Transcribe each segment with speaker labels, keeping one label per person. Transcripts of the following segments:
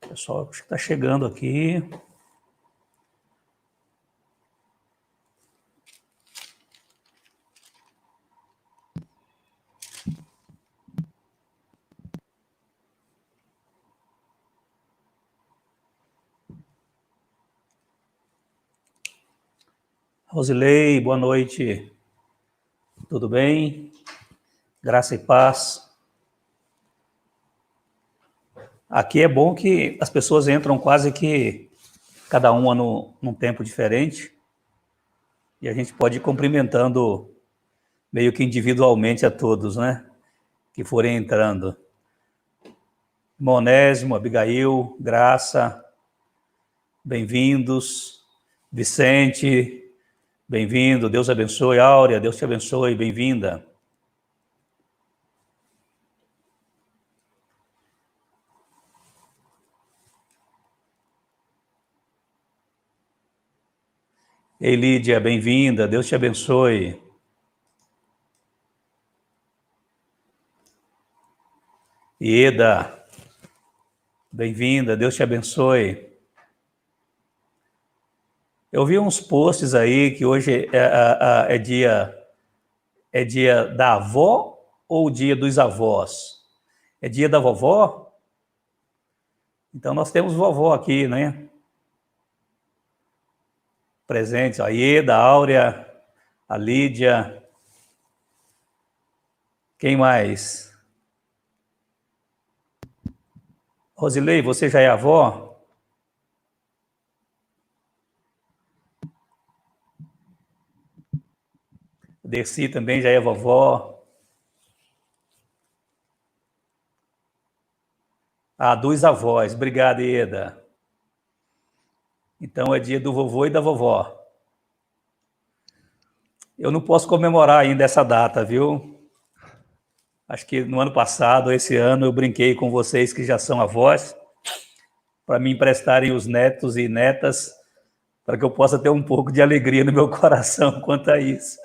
Speaker 1: Pessoal, acho que está chegando aqui. Rosilei, boa noite. Tudo bem? Graça e paz. Aqui é bom que as pessoas entram quase que cada uma num tempo diferente e a gente pode ir cumprimentando meio que individualmente a todos, né? Que forem entrando. Monésimo, Abigail, Graça, bem-vindos. Vicente, bem-vindo. Deus abençoe. Áurea, Deus te abençoe. Bem-vinda. Ei, Lídia, bem-vinda. Deus te abençoe. Ieda, bem-vinda. Deus te abençoe. Eu vi uns posts aí que hoje é dia da avó ou dia dos avós? É dia da vovó? Então nós temos vovó aqui, né? Presentes, a Ieda, a Áurea, a Lídia. Quem mais? Rosilei, você já é avó? Dercy também já é vovó. Dos avós. Obrigado, Ieda. Então é dia do vovô e da vovó. Eu não posso comemorar ainda essa data, viu? Acho que no ano passado, esse ano, eu brinquei com vocês que já são avós, para me emprestarem os netos e netas, para que eu possa ter um pouco de alegria no meu coração quanto a isso.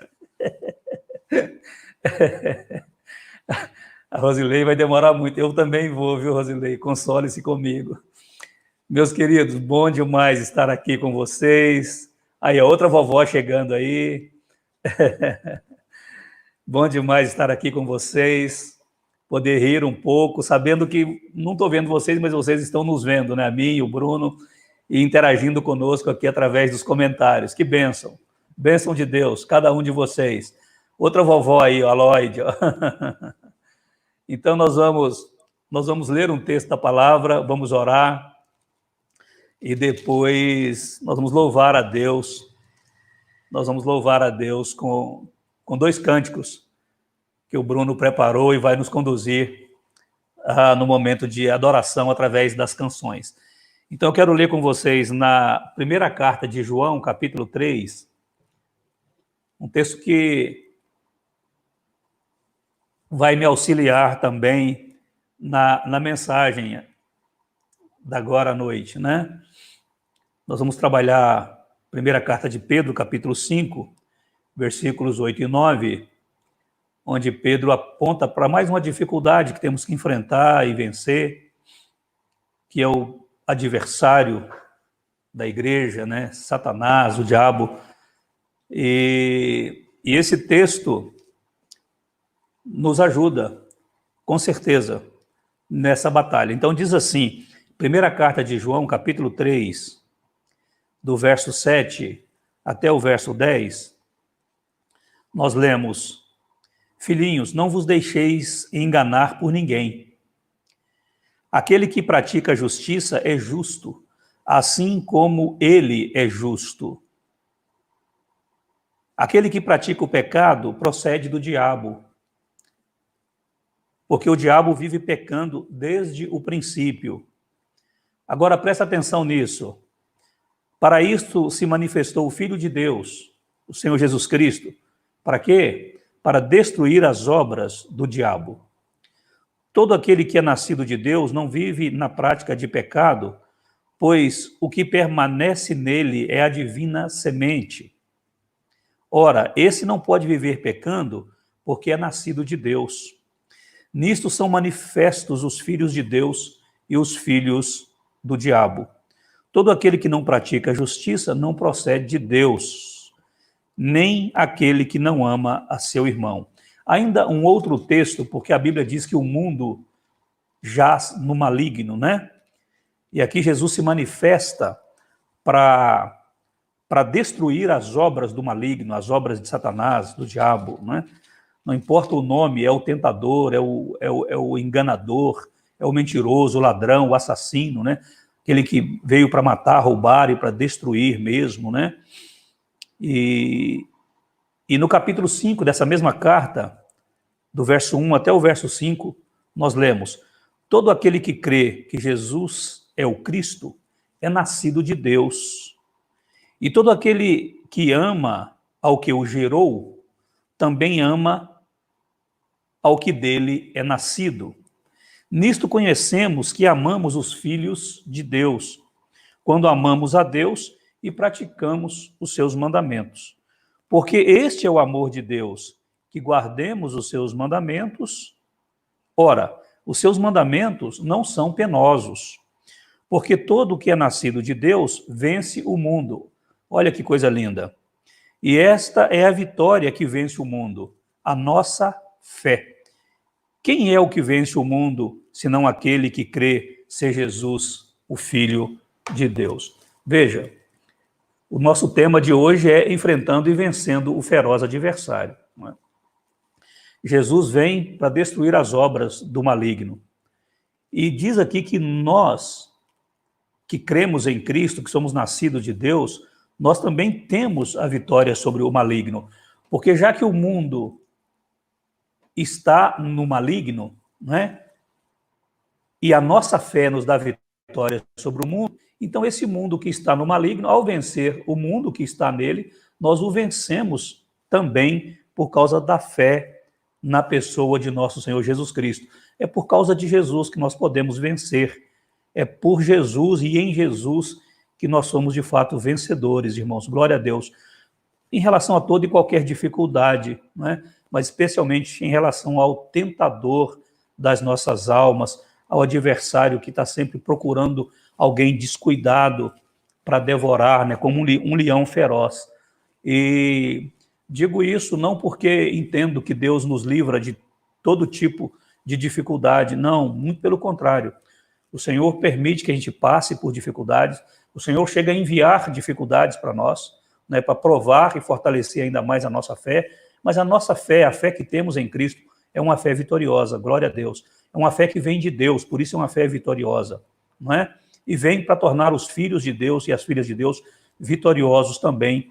Speaker 1: A Rosilei vai demorar muito, eu também vou, viu, Rosilei? Console-se comigo. Meus queridos, bom demais estar aqui com vocês. Aí, a outra vovó chegando aí. Bom demais estar aqui com vocês, poder rir um pouco, sabendo que não estou vendo vocês, mas vocês estão nos vendo, né? A mim e o Bruno, e interagindo conosco aqui através dos comentários. Que bênção, bênção de Deus, cada um de vocês. Outra vovó aí, a Lloyd. Então nós vamos ler um texto da palavra, vamos orar, e depois nós vamos louvar a Deus. Nós vamos louvar a Deus com dois cânticos que o Bruno preparou e vai nos conduzir no momento de adoração através das canções. Então, eu quero ler com vocês na primeira carta de João, capítulo 3, um texto que vai me auxiliar também na mensagem da agora à noite, né? Nós vamos trabalhar a primeira carta de Pedro, capítulo 5, versículos 8 e 9, onde Pedro aponta para mais uma dificuldade que temos que enfrentar e vencer, que é o adversário da igreja, né? Satanás, o diabo. E esse texto nos ajuda, com certeza, nessa batalha. Então diz assim, primeira carta de João, capítulo 3, do verso 7 até o verso 10, nós lemos: Filhinhos, não vos deixeis enganar por ninguém. Aquele que pratica a justiça é justo, assim como ele é justo. Aquele que pratica o pecado procede do diabo, porque o diabo vive pecando desde o princípio. Agora presta atenção nisso. Para isto se manifestou o Filho de Deus, o Senhor Jesus Cristo. Para quê? Para destruir as obras do diabo. Todo aquele que é nascido de Deus não vive na prática de pecado, pois o que permanece nele é a divina semente. Ora, esse não pode viver pecando, porque é nascido de Deus. Nisto são manifestos os filhos de Deus e os filhos do diabo. Todo aquele que não pratica a justiça não procede de Deus, nem aquele que não ama a seu irmão. Ainda um outro texto, porque a Bíblia diz que o mundo jaz no maligno, né? E aqui Jesus se manifesta para destruir as obras do maligno, as obras de Satanás, do diabo, né? Não importa o nome, é o tentador, é o enganador, é o mentiroso, o ladrão, o assassino, né? Aquele que veio para matar, roubar e para destruir mesmo, né? E no capítulo 5 dessa mesma carta, do verso 1 até o verso 5, nós lemos: todo aquele que crê que Jesus é o Cristo é nascido de Deus. E todo aquele que ama ao que o gerou, também ama ao que dele é nascido. Nisto conhecemos que amamos os filhos de Deus, quando amamos a Deus e praticamos os seus mandamentos. Porque este é o amor de Deus, que guardemos os seus mandamentos. Ora, os seus mandamentos não são penosos, porque todo o que é nascido de Deus vence o mundo. Olha que coisa linda. E esta é a vitória que vence o mundo, a nossa fé. Quem é o que vence o mundo, senão aquele que crê ser Jesus, o Filho de Deus? Veja, o nosso tema de hoje é enfrentando e vencendo o feroz adversário. Não é? Jesus vem para destruir as obras do maligno. E diz aqui que nós, que cremos em Cristo, que somos nascidos de Deus, nós também temos a vitória sobre o maligno. Porque já que o mundo está no maligno, né? E a nossa fé nos dá vitória sobre o mundo, então esse mundo que está no maligno, ao vencer o mundo que está nele, nós o vencemos também por causa da fé na pessoa de nosso Senhor Jesus Cristo. É por causa de Jesus que nós podemos vencer. É por Jesus e em Jesus que nós somos de fato vencedores, irmãos. Glória a Deus. Em relação a toda e qualquer dificuldade, né? Mas especialmente em relação ao tentador das nossas almas, ao adversário que está sempre procurando alguém descuidado para devorar, né? Como um leão feroz. E digo isso não porque entendo que Deus nos livra de todo tipo de dificuldade, não, muito pelo contrário. O Senhor permite que a gente passe por dificuldades, o Senhor chega a enviar dificuldades para nós, né, para provar e fortalecer ainda mais a nossa fé, mas a nossa fé, a fé que temos em Cristo, é uma fé vitoriosa, glória a Deus. É uma fé que vem de Deus, por isso é uma fé vitoriosa, não é? E vem para tornar os filhos de Deus e as filhas de Deus vitoriosos também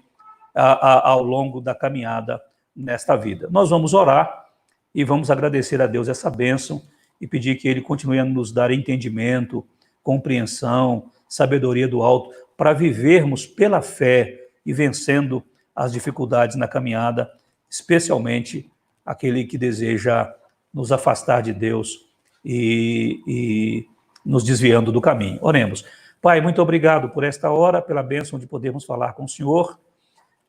Speaker 1: ao longo da caminhada nesta vida. Nós vamos orar e vamos agradecer a Deus essa bênção e pedir que Ele continue a nos dar entendimento, compreensão, sabedoria do alto, para vivermos pela fé e vencendo as dificuldades na caminhada, especialmente aquele que deseja nos afastar de Deus e nos desviando do caminho. Oremos. Pai, muito obrigado por esta hora, pela bênção de podermos falar com o Senhor,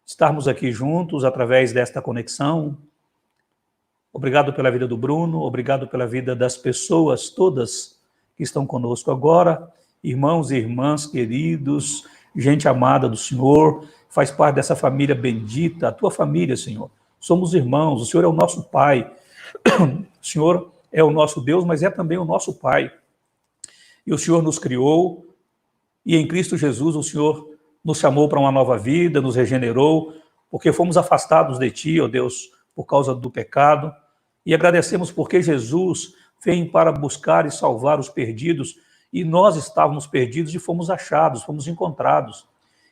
Speaker 1: estarmos aqui juntos através desta conexão. Obrigado pela vida do Bruno, obrigado pela vida das pessoas todas que estão conosco agora, irmãos e irmãs queridos, gente amada do Senhor, faz parte dessa família bendita, a tua família, Senhor. Somos irmãos, o Senhor é o nosso Pai, o Senhor é o nosso Deus, mas é também o nosso Pai. E o Senhor nos criou, e em Cristo Jesus o Senhor nos chamou para uma nova vida, nos regenerou, porque fomos afastados de Ti, ó Deus, por causa do pecado, e agradecemos porque Jesus veio para buscar e salvar os perdidos, e nós estávamos perdidos e fomos achados, fomos encontrados.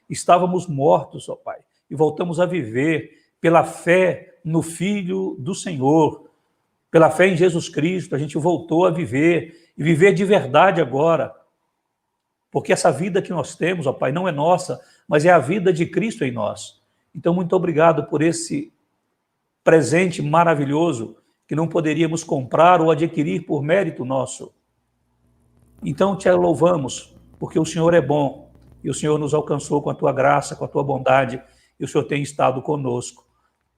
Speaker 1: Estávamos mortos, ó Pai, e voltamos a viver pela fé no Filho do Senhor, pela fé em Jesus Cristo, a gente voltou a viver, e viver de verdade agora, porque essa vida que nós temos, ó Pai, não é nossa, mas é a vida de Cristo em nós. Então, muito obrigado por esse presente maravilhoso que não poderíamos comprar ou adquirir por mérito nosso. Então, te louvamos, porque o Senhor é bom, e o Senhor nos alcançou com a tua graça, com a tua bondade, e o Senhor tem estado conosco.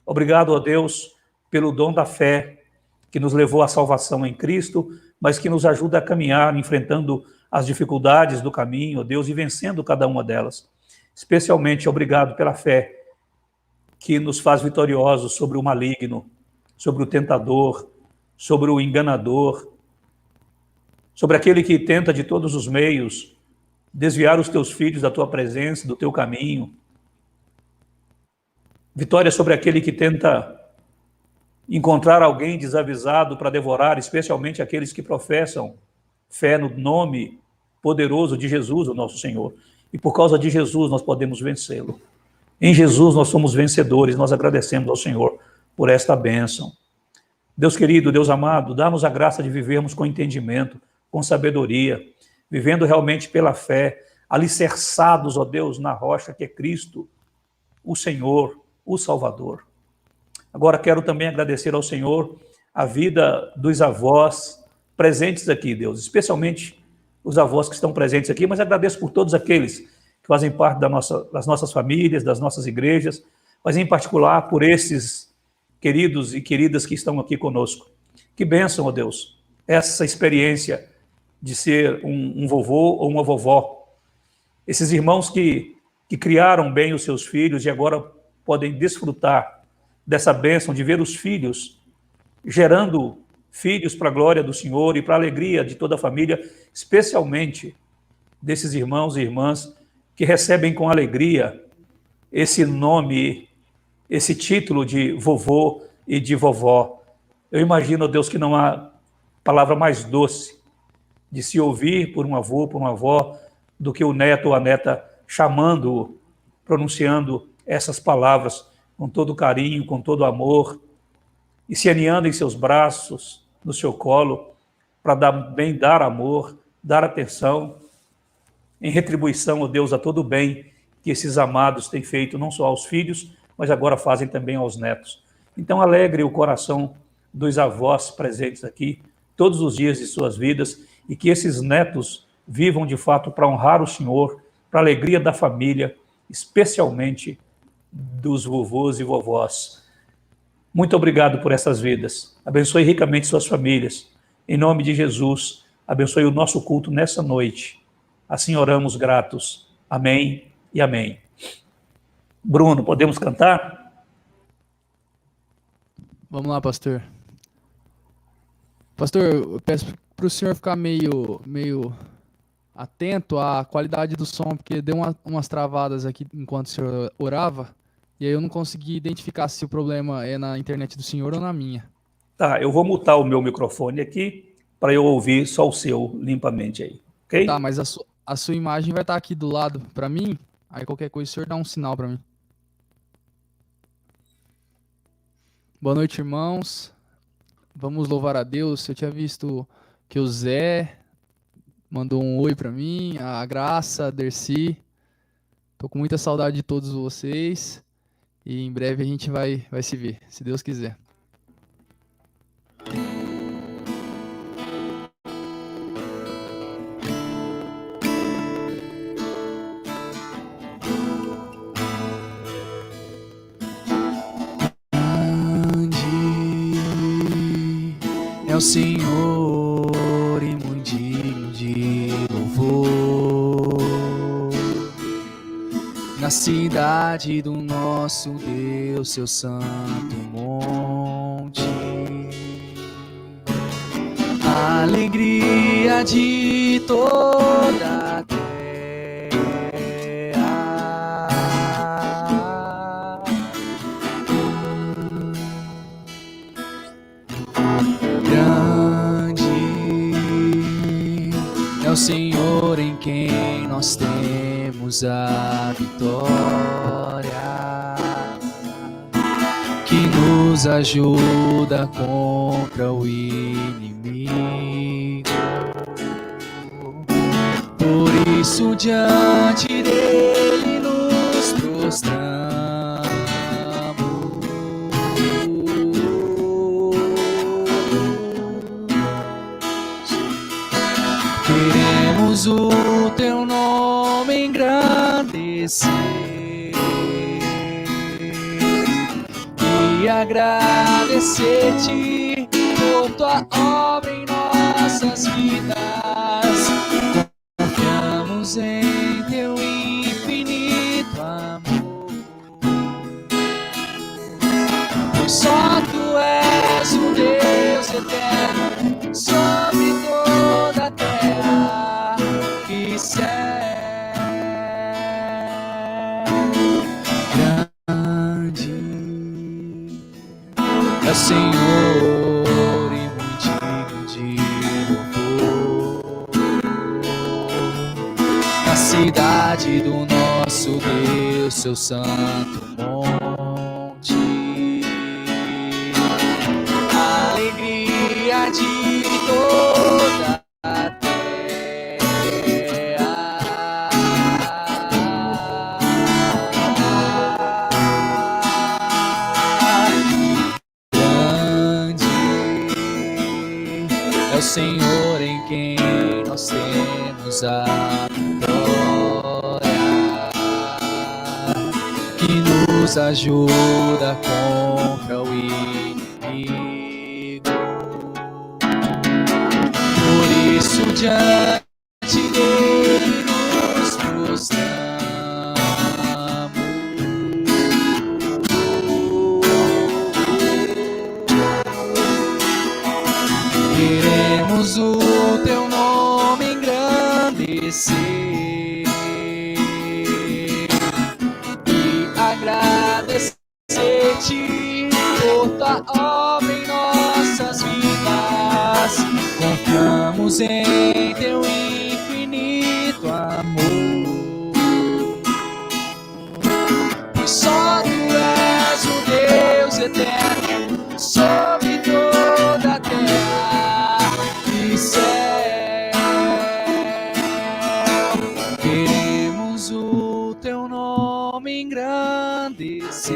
Speaker 1: Obrigado, ó Deus, pelo dom da fé que nos levou à salvação em Cristo, mas que nos ajuda a caminhar enfrentando as dificuldades do caminho, ó Deus, e vencendo cada uma delas. Especialmente obrigado pela fé que nos faz vitoriosos sobre o maligno, sobre o tentador, sobre o enganador, sobre aquele que tenta de todos os meios desviar os teus filhos da tua presença, do teu caminho. Vitória sobre aquele que tenta encontrar alguém desavisado para devorar, especialmente aqueles que professam fé no nome poderoso de Jesus, o nosso Senhor. E por causa de Jesus nós podemos vencê-lo. Em Jesus nós somos vencedores, nós agradecemos ao Senhor por esta bênção. Deus querido, Deus amado, dá-nos a graça de vivermos com entendimento, com sabedoria, vivendo realmente pela fé, alicerçados, ó Deus, na rocha que é Cristo, o Senhor, o Salvador. Agora quero também agradecer ao Senhor a vida dos avós presentes aqui, Deus, especialmente os avós que estão presentes aqui, mas agradeço por todos aqueles que fazem parte das nossas famílias, das nossas igrejas, mas em particular por esses queridos e queridas que estão aqui conosco. Que bênção, ó Deus, essa experiência de ser um vovô ou uma vovó. Esses irmãos que criaram bem os seus filhos e agora podem desfrutar dessa bênção de ver os filhos gerando filhos para a glória do Senhor e para a alegria de toda a família, especialmente desses irmãos e irmãs que recebem com alegria esse nome, esse título de vovô e de vovó. Eu imagino, Deus, que não há palavra mais doce de se ouvir por um avô, por uma avó, do que o neto ou a neta chamando-o, pronunciando essas palavras com todo carinho, com todo amor, e se aninhando em seus braços, no seu colo, para dar amor, dar atenção, em retribuição, ó Deus, a todo o bem que esses amados têm feito, não só aos filhos, mas agora fazem também aos netos. Então, alegre o coração dos avós presentes aqui, todos os dias de suas vidas, e que esses netos vivam de fato para honrar o Senhor, para a alegria da família, especialmente dos vovôs e vovós. Muito obrigado por essas vidas. Abençoe ricamente suas famílias. Em nome de Jesus, abençoe o nosso culto nessa noite. Assim oramos gratos. Amém e amém. Bruno, podemos cantar?
Speaker 2: Vamos lá, pastor. Pastor, eu peço para o senhor ficar meio atento à qualidade do som, porque deu umas travadas aqui enquanto o senhor orava, e aí eu não consegui identificar se o problema é na internet do senhor ou na minha.
Speaker 1: Tá, eu vou mutar o meu microfone aqui para eu ouvir só o seu limpamente aí, ok?
Speaker 2: Tá, mas a sua imagem vai estar aqui do lado para mim, aí qualquer coisa o senhor dá um sinal para mim. Boa noite, irmãos. Vamos louvar a Deus. Eu tinha visto que o Zé mandou um oi para mim, a Graça, a Dercy. Tô com muita saudade de todos vocês e em breve a gente vai se ver, se Deus quiser. É o Senhor e muito digno de louvor, na cidade do nosso Deus, seu santo monte. A alegria de toda a terra, é o Senhor em quem nós temos a vitória, que nos ajuda contra o inimigo. Por isso diante dele nos prostramos, queremos o teu nome engrandecer e agradecer-te por tua obra em nossas vidas. Confiamos em teu infinito amor, pois só tu és o Deus eterno sobre toda a terra e céu. Grande é o Senhor e muito digno de louvor. Na cidade do nosso Deus, seu santo monte, a alegria de toda a terra. Grande é o Senhor em quem nós temos a glória, que nos ajuda contra o inimigo. Por isso diante dele nos prostramos, queremos o teu nome engrandecer e agradecer-te por tua obra em nossas vidas. Confiamos em teu infinito amor, pois só tu és o Deus eterno sobre toda a terra e céu. Queremos o teu nome engrandecer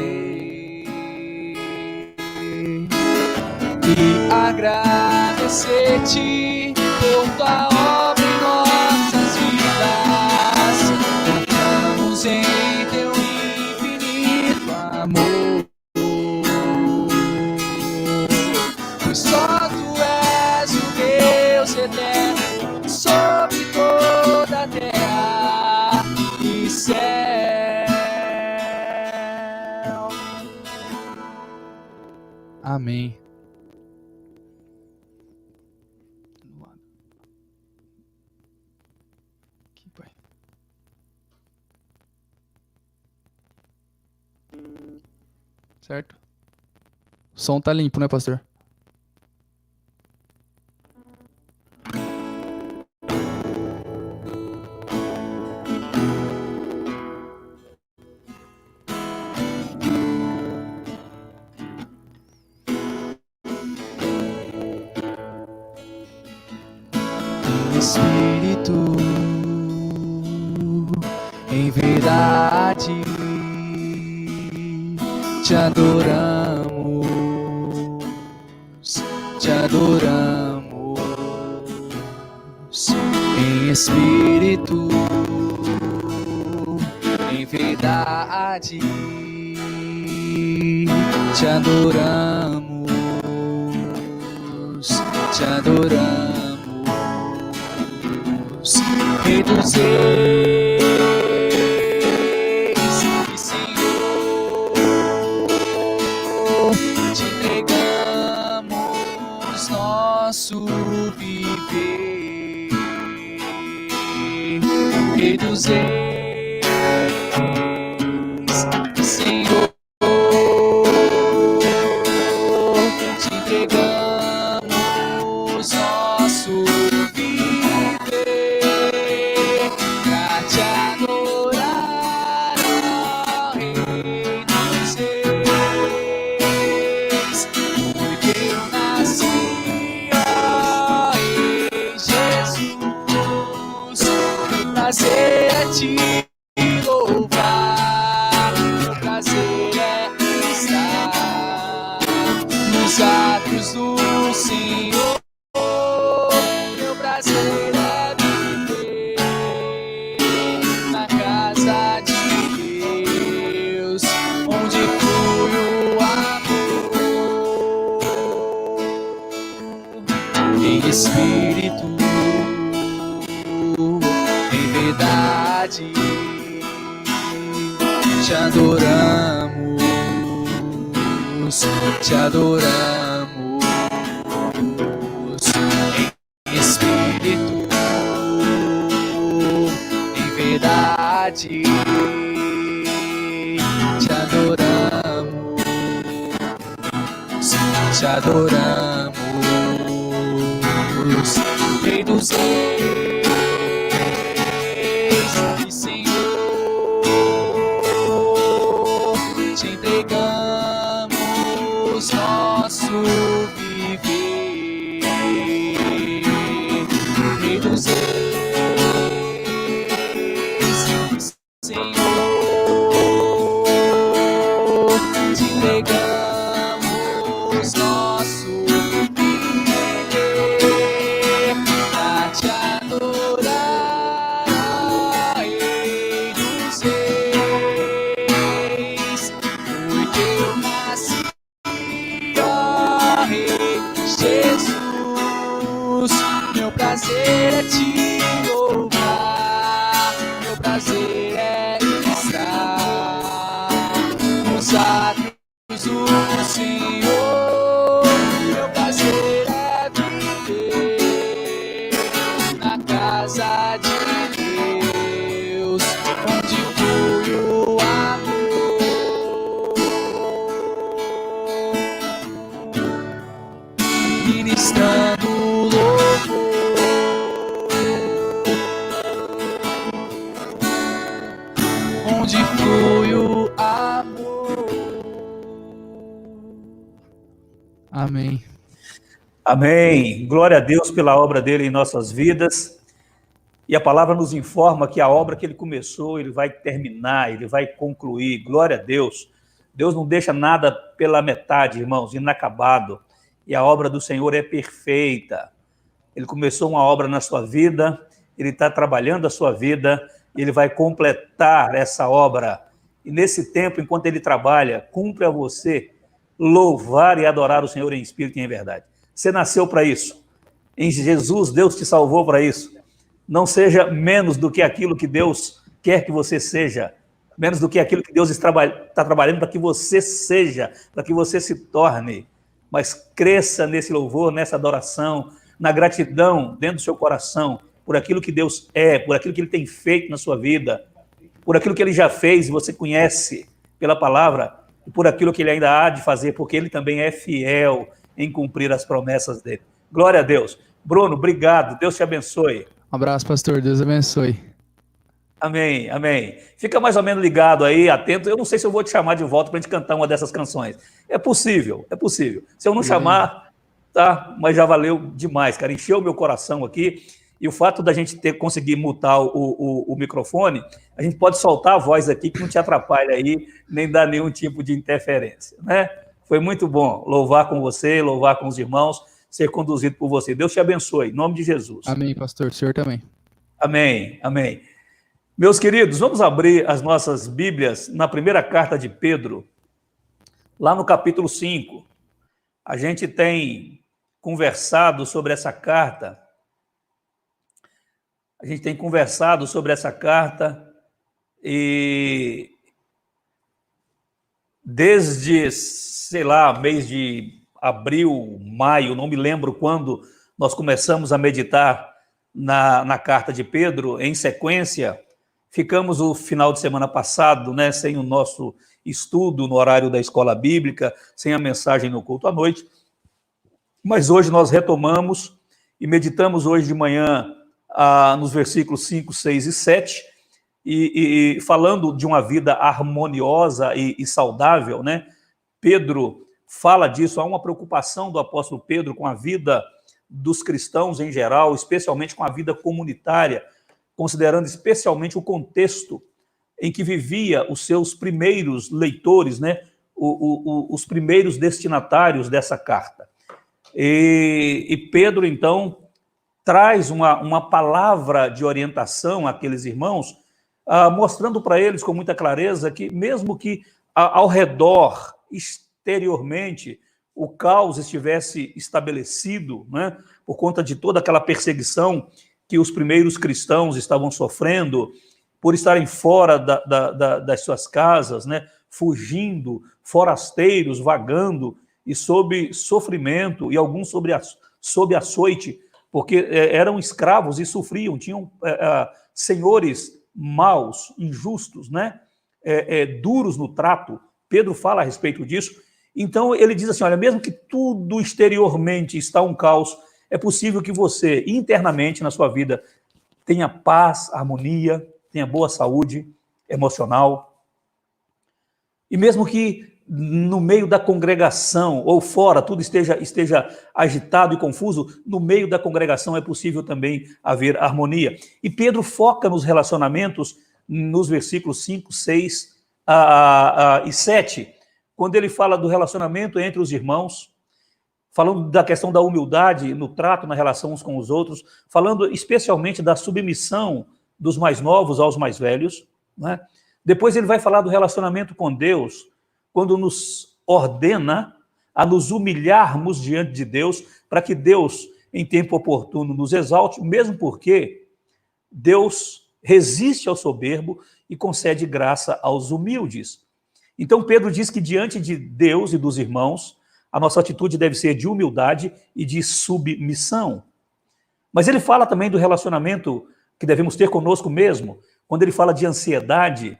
Speaker 2: e agradecer-te por tua obra em nossas vidas. Confiamos em teu infinito amor, pois só tu és o Deus eterno sobre toda a terra e céu. Amém. Aqui, pai. Certo? O som tá limpo, né, pastor? Espírito, em verdade te adoramos, te adoramos. Em espírito, em verdade te adoramos, te adoramos. Rei dos reis e Senhor, te entregamos nosso viver. Rei dos reis e Senhor, te entregamos nosso prazer é te louvar, meu prazer é estar nos átrios do Senhor, meu prazer é viver na casa de Deus, onde flui o amor. Espírito, em verdade, te adoramos, te adoramos, em Espírito, em verdade, te adoramos, te adoramos, Rei dos Reis e Senhor, te entregamos nosso viver, Rei dos Reis e Senhor, te entregamos nosso viver, pra te adorar, Rei dos Reis, porque eu nasci, ó Rei Jesus, meu prazer é te louvar, meu prazer é estar nos átrios do Senhor, meu prazer é viver na casa de Deus, onde flui o amor, ministrando louvor, onde flui o amor. Amém.
Speaker 1: Amém. Glória a Deus pela obra dele em nossas vidas. E a palavra nos informa que a obra que ele começou, ele vai terminar, ele vai concluir. Glória a Deus. Deus não deixa nada pela metade, irmãos, inacabado. E a obra do Senhor é perfeita. Ele começou uma obra na sua vida, ele está trabalhando a sua vida, e ele vai completar essa obra. E nesse tempo, enquanto ele trabalha, cumpre a você louvar e adorar o Senhor em espírito e em verdade. Você nasceu para isso. Em Jesus, Deus te salvou para isso. Não seja menos do que aquilo que Deus quer que você seja, menos do que aquilo que Deus está trabalhando para que você seja, para que você se torne. Mas cresça nesse louvor, nessa adoração, na gratidão dentro do seu coração, por aquilo que Deus é, por aquilo que Ele tem feito na sua vida, por aquilo que Ele já fez e você conhece pela palavra, e por aquilo que Ele ainda há de fazer, porque Ele também é fiel em cumprir as promessas dEle. Glória a Deus. Bruno, obrigado. Deus te abençoe.
Speaker 2: Um abraço, pastor. Deus abençoe.
Speaker 1: Amém, amém. Fica mais ou menos ligado aí, atento. Eu não sei se eu vou te chamar de volta para a gente cantar uma dessas canções. É possível, é possível. Se eu não chamar, tá? Mas já valeu demais, cara. Encheu o meu coração aqui. E o fato da gente conseguir mutar o microfone, a gente pode soltar a voz aqui que não te atrapalha aí, nem dá nenhum tipo de interferência, né? Foi muito bom louvar com você, louvar com os irmãos, ser conduzido por você. Deus te abençoe, em nome de Jesus.
Speaker 2: Amém, pastor. O senhor também.
Speaker 1: Amém, amém. Meus queridos, vamos abrir as nossas Bíblias na primeira carta de Pedro, lá no capítulo 5. A gente tem conversado sobre essa carta. E desde, sei lá, mês de abril, maio, não me lembro quando nós começamos a meditar na carta de Pedro, em sequência, ficamos o final de semana passado, né, sem o nosso estudo no horário da escola bíblica, sem a mensagem no culto à noite, mas hoje nós retomamos e meditamos hoje de manhã nos versículos 5, 6 e 7, e falando de uma vida harmoniosa e saudável, né? Pedro fala disso, há uma preocupação do apóstolo Pedro com a vida dos cristãos em geral, especialmente com a vida comunitária, considerando especialmente o contexto em que vivia os seus primeiros leitores, né? Os primeiros destinatários dessa carta. E Pedro, então, traz uma palavra de orientação àqueles irmãos, mostrando para eles com muita clareza que, mesmo que ao redor, exteriormente, o caos estivesse estabelecido, né, por conta de toda aquela perseguição que os primeiros cristãos estavam sofrendo, por estarem fora das suas casas, né, fugindo, forasteiros, vagando, e sob sofrimento, e alguns sob açoite, porque eram escravos e sofriam, tinham senhores maus, injustos, né, duros no trato. Pedro fala a respeito disso. Então ele diz assim, olha, mesmo que tudo exteriormente está um caos, é possível que você, internamente na sua vida, tenha paz, harmonia, tenha boa saúde emocional. E mesmo que no meio da congregação ou fora tudo esteja agitado e confuso, no meio da congregação é possível também haver harmonia. E Pedro foca nos relacionamentos nos versículos 5, 6 e 7, quando ele fala do relacionamento entre os irmãos, falando da questão da humildade no trato, na relação uns com os outros, falando especialmente da submissão dos mais novos aos mais velhos, né? Depois ele vai falar do relacionamento com Deus, quando nos ordena a nos humilharmos diante de Deus, para que Deus, em tempo oportuno, nos exalte, mesmo porque Deus resiste ao soberbo e concede graça aos humildes. Então Pedro diz que diante de Deus e dos irmãos, a nossa atitude deve ser de humildade e de submissão. Mas ele fala também do relacionamento que devemos ter conosco mesmo, quando ele fala de ansiedade.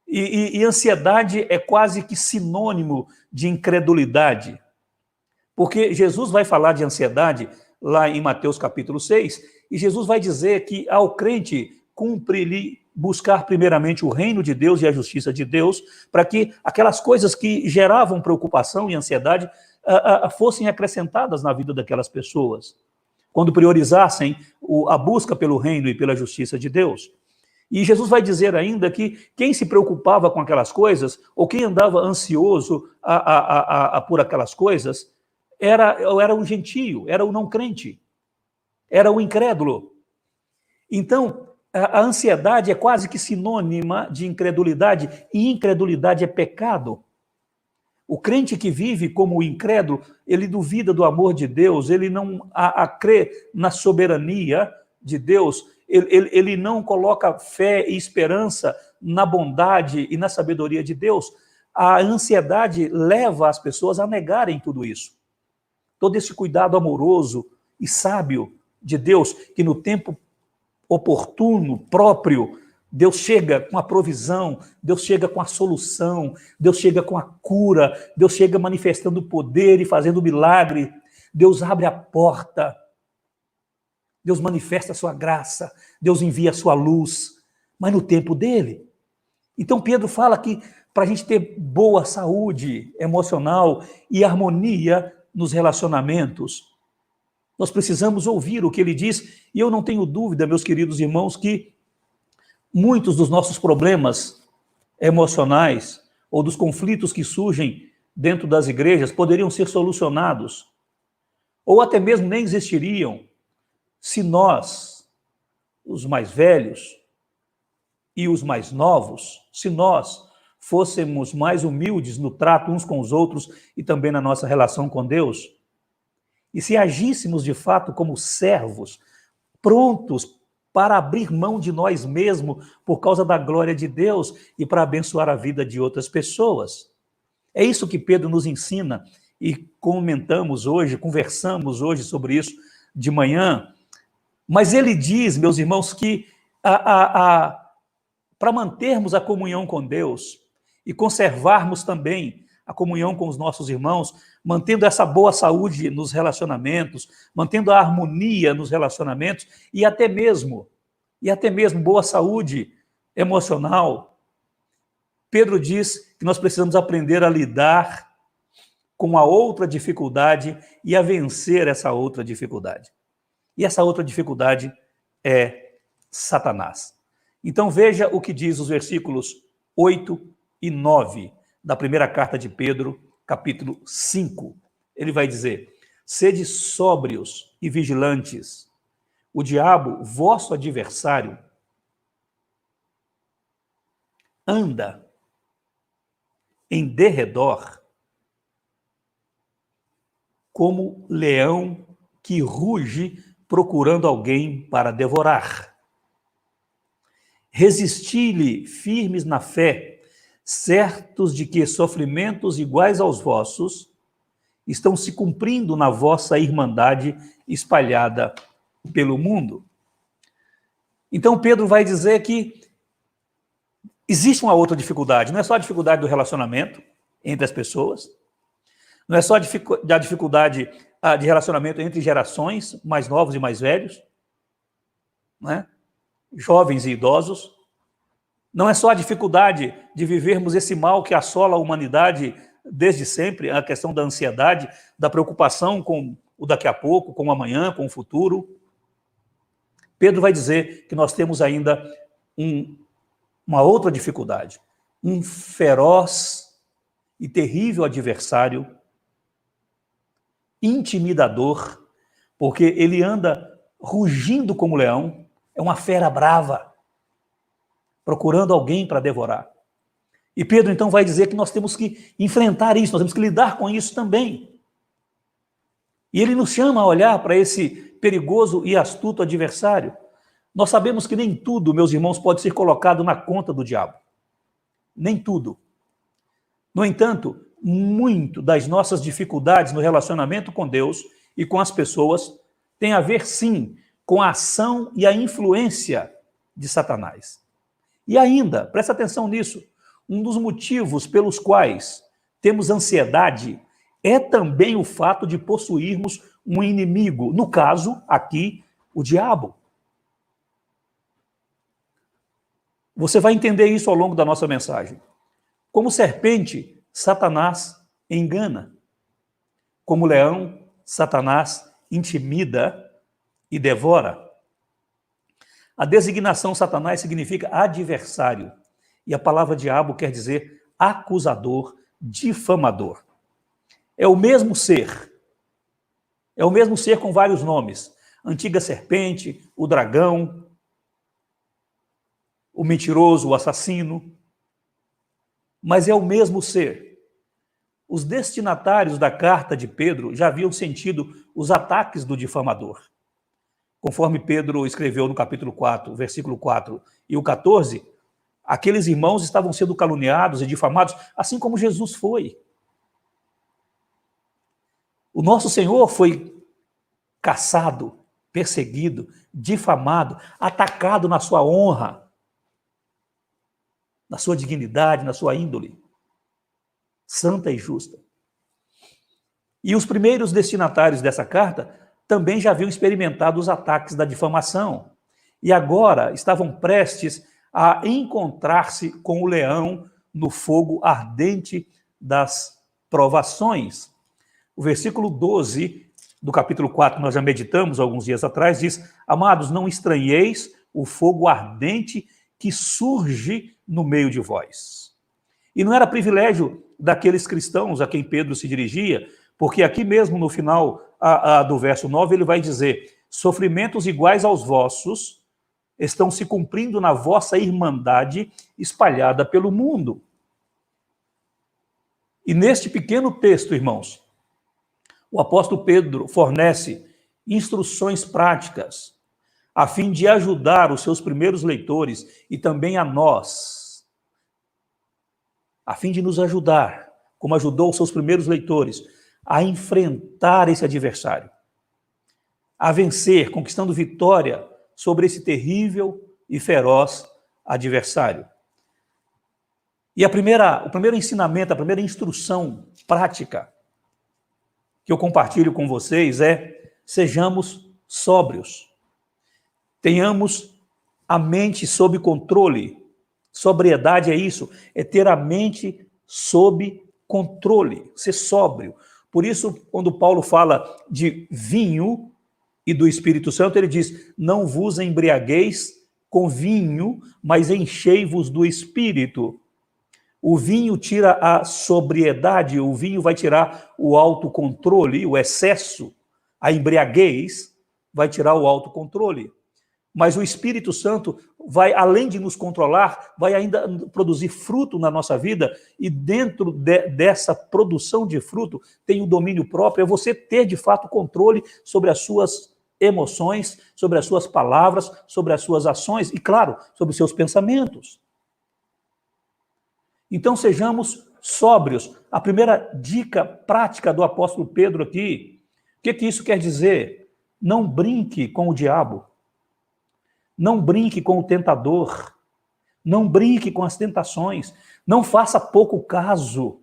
Speaker 1: E ansiedade é quase que sinônimo de incredulidade. Porque Jesus vai falar de ansiedade lá em Mateus capítulo 6, e Jesus vai dizer que ao crente cumpre-lhe buscar primeiramente o reino de Deus e a justiça de Deus, para que aquelas coisas que geravam preocupação e ansiedade fossem acrescentadas na vida daquelas pessoas, quando priorizassem a busca pelo reino e pela justiça de Deus. E Jesus vai dizer ainda que quem se preocupava com aquelas coisas, ou quem andava ansioso por aquelas coisas, era o gentio, era o não crente, era o incrédulo. Então, a ansiedade é quase que sinônima de incredulidade, e incredulidade é pecado. O crente que vive como incrédulo, ele duvida do amor de Deus, ele não crê na soberania de Deus, ele não coloca fé e esperança na bondade e na sabedoria de Deus. A ansiedade leva as pessoas a negarem tudo isso. Todo esse cuidado amoroso e sábio de Deus, que no tempo oportuno, próprio, Deus chega com a provisão, Deus chega com a solução, Deus chega com a cura, Deus chega manifestando o poder e fazendo milagre, Deus abre a porta, Deus manifesta a sua graça, Deus envia a sua luz, mas no tempo dele. Então Pedro fala que para a gente ter boa saúde emocional e harmonia nos relacionamentos, nós precisamos ouvir o que ele diz, e eu não tenho dúvida, meus queridos irmãos, que muitos dos nossos problemas emocionais ou dos conflitos que surgem dentro das igrejas poderiam ser solucionados, ou até mesmo nem existiriam, se nós, os mais velhos e os mais novos, se nós fôssemos mais humildes no trato uns com os outros e também na nossa relação com Deus, e se agíssemos de fato como servos, prontos para abrir mão de nós mesmos por causa da glória de Deus e para abençoar a vida de outras pessoas. É isso que Pedro nos ensina, e comentamos hoje, conversamos hoje sobre isso de manhã. Mas ele diz, meus irmãos, que para mantermos a comunhão com Deus e conservarmos também a comunhão com os nossos irmãos, mantendo essa boa saúde nos relacionamentos, mantendo a harmonia nos relacionamentos e até mesmo boa saúde emocional, Pedro diz que nós precisamos aprender a lidar com a outra dificuldade e a vencer essa outra dificuldade. E essa outra dificuldade é Satanás. Então veja o que diz os versículos 8 e 9 da primeira carta de Pedro, capítulo 5. Ele vai dizer: sede sóbrios e vigilantes. O diabo, vosso adversário, anda em derredor, como leão que ruge procurando alguém para devorar. Resisti-lhe firmes na fé, certos de que sofrimentos iguais aos vossos estão se cumprindo na vossa irmandade espalhada pelo mundo. Então Pedro vai dizer que existe uma outra dificuldade, não é só a dificuldade do relacionamento entre as pessoas, não é só a dificuldade de relacionamento entre gerações, mais novos e mais velhos, né? Jovens e idosos, não é só a dificuldade de vivermos esse mal que assola a humanidade desde sempre, a questão da ansiedade, da preocupação com o daqui a pouco, com o amanhã, com o futuro. Pedro vai dizer que nós temos ainda uma outra dificuldade, um feroz e terrível adversário, intimidador, porque ele anda rugindo como leão, é uma fera brava, procurando alguém para devorar. E Pedro então vai dizer que nós temos que enfrentar isso, nós temos que lidar com isso também. E ele nos chama a olhar para esse perigoso e astuto adversário. Nós sabemos que nem tudo, meus irmãos, pode ser colocado na conta do diabo. Nem tudo. No entanto, muito das nossas dificuldades no relacionamento com Deus e com as pessoas tem a ver, sim, com a ação e a influência de Satanás. E ainda, presta atenção nisso, um dos motivos pelos quais temos ansiedade é também o fato de possuirmos um inimigo, no caso, aqui, o diabo. Você vai entender isso ao longo da nossa mensagem. Como serpente, Satanás engana. Como leão, Satanás intimida e devora. A designação Satanás significa adversário. E a palavra diabo quer dizer acusador, difamador. É o mesmo ser. É o mesmo ser com vários nomes. Antiga serpente, o dragão, o mentiroso, o assassino. Mas é o mesmo ser. Os destinatários da carta de Pedro já haviam sentido os ataques do difamador. Conforme Pedro escreveu no capítulo 4, versículo 4 e o 14, aqueles irmãos estavam sendo caluniados e difamados, assim como Jesus foi. O nosso Senhor foi caçado, perseguido, difamado, atacado na sua honra, na sua dignidade, na sua índole santa e justa. E os primeiros destinatários dessa carta também já haviam experimentado os ataques da difamação e agora estavam prestes a encontrar-se com o leão no fogo ardente das provações. O versículo 12 do capítulo 4, nós já meditamos alguns dias atrás, diz: amados, não estranheis o fogo ardente que surge no meio de vós. E não era privilégio daqueles cristãos a quem Pedro se dirigia, porque aqui mesmo no final do verso 9 ele vai dizer: sofrimentos iguais aos vossos estão se cumprindo na vossa irmandade espalhada pelo mundo. E neste pequeno texto, irmãos, o apóstolo Pedro fornece instruções práticas a fim de ajudar os seus primeiros leitores e também a nós, a fim de nos ajudar, como ajudou os seus primeiros leitores, a enfrentar esse adversário, a vencer, conquistando vitória sobre esse terrível e feroz adversário. E o primeiro ensinamento, a primeira instrução prática que eu compartilho com vocês é: sejamos sóbrios. Tenhamos a mente sob controle. Sobriedade é isso, é ter a mente sob controle, ser sóbrio. Por isso, quando Paulo fala de vinho e do Espírito Santo, ele diz: não vos embriagueis com vinho, mas enchei-vos do Espírito. O vinho tira a sobriedade, o vinho vai tirar o autocontrole, o excesso, a embriaguez vai tirar o autocontrole. mas o Espírito Santo vai, além de nos controlar, vai ainda produzir fruto na nossa vida, e dentro dessa produção de fruto tem o domínio próprio, é você ter de fato controle sobre as suas emoções, sobre as suas palavras, sobre as suas ações e, claro, sobre os seus pensamentos. Então sejamos sóbrios. A primeira dica prática do apóstolo Pedro aqui, o que isso quer dizer? Não brinque com o diabo. Não brinque com o tentador. Não brinque com as tentações. Não faça pouco caso.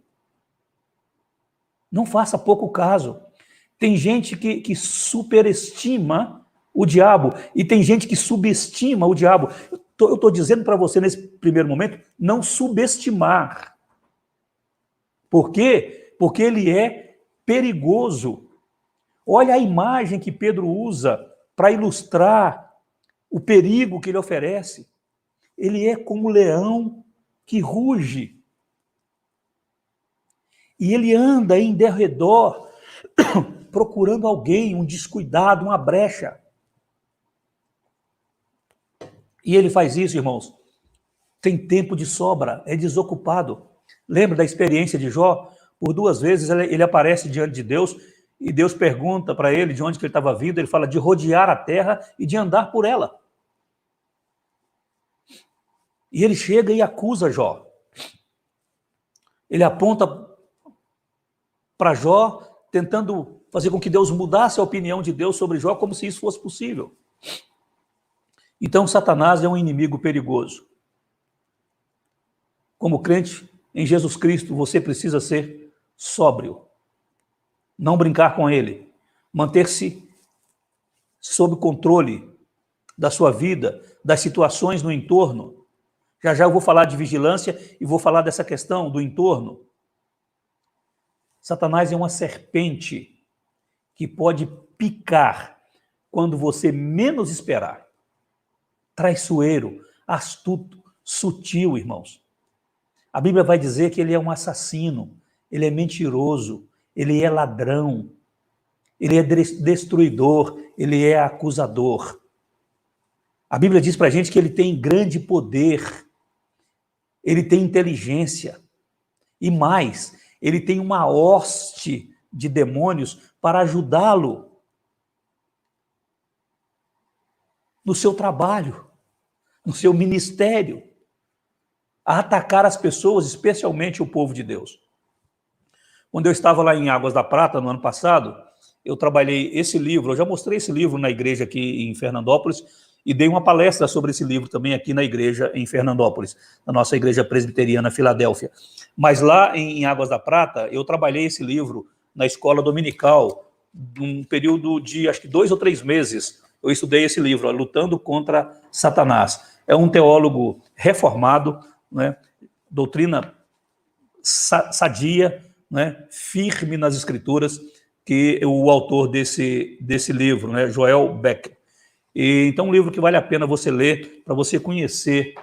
Speaker 1: Não faça pouco caso. Tem gente que superestima o diabo e tem gente que subestima o diabo. Eu estou dizendo para você nesse primeiro momento, não subestimar. Por quê? Porque ele é perigoso. Olha a imagem que Pedro usa para ilustrar o perigo que ele oferece. Ele é como um leão que ruge. E ele anda em derredor procurando alguém, um descuidado, uma brecha. E ele faz isso, irmãos, tem tempo de sobra, é desocupado. Lembra da experiência de Jó? Por 2 vezes ele aparece diante de Deus e Deus pergunta para ele de onde que ele estava vindo. Ele fala de rodear a terra e de andar por ela. E ele chega e acusa Jó. Ele aponta para Jó, tentando fazer com que Deus mudasse a opinião de Deus sobre Jó, como se isso fosse possível. Então, Satanás é um inimigo perigoso. Como crente em Jesus Cristo, você precisa ser sóbrio. Não brincar com ele. Manter-se sob controle da sua vida, das situações no entorno. Já já eu vou falar de vigilância e vou falar dessa questão do entorno. Satanás é uma serpente que pode picar quando você menos esperar. Traiçoeiro, astuto, sutil, irmãos. A Bíblia vai dizer que ele é um assassino, ele é mentiroso, ele é ladrão, ele é destruidor, ele é acusador. A Bíblia diz para a gente que ele tem grande poder, ele tem inteligência e mais, ele tem uma hoste de demônios para ajudá-lo no seu trabalho, no seu ministério, a atacar as pessoas, especialmente o povo de Deus. Quando eu estava lá em Águas da Prata, no ano passado, eu trabalhei esse livro, eu já mostrei esse livro na igreja aqui em Fernandópolis e dei uma palestra sobre esse livro também aqui na igreja em Fernandópolis, na nossa igreja presbiteriana Filadélfia. Mas lá em Águas da Prata, eu trabalhei esse livro na escola dominical, num período de acho que 2 ou 3 meses, eu estudei esse livro, Lutando contra Satanás. É um teólogo reformado, né, doutrina sadia, né, firme nas escrituras, que é o autor desse livro, né, Joel Becker. E, então, um livro que vale a pena você ler, para você conhecer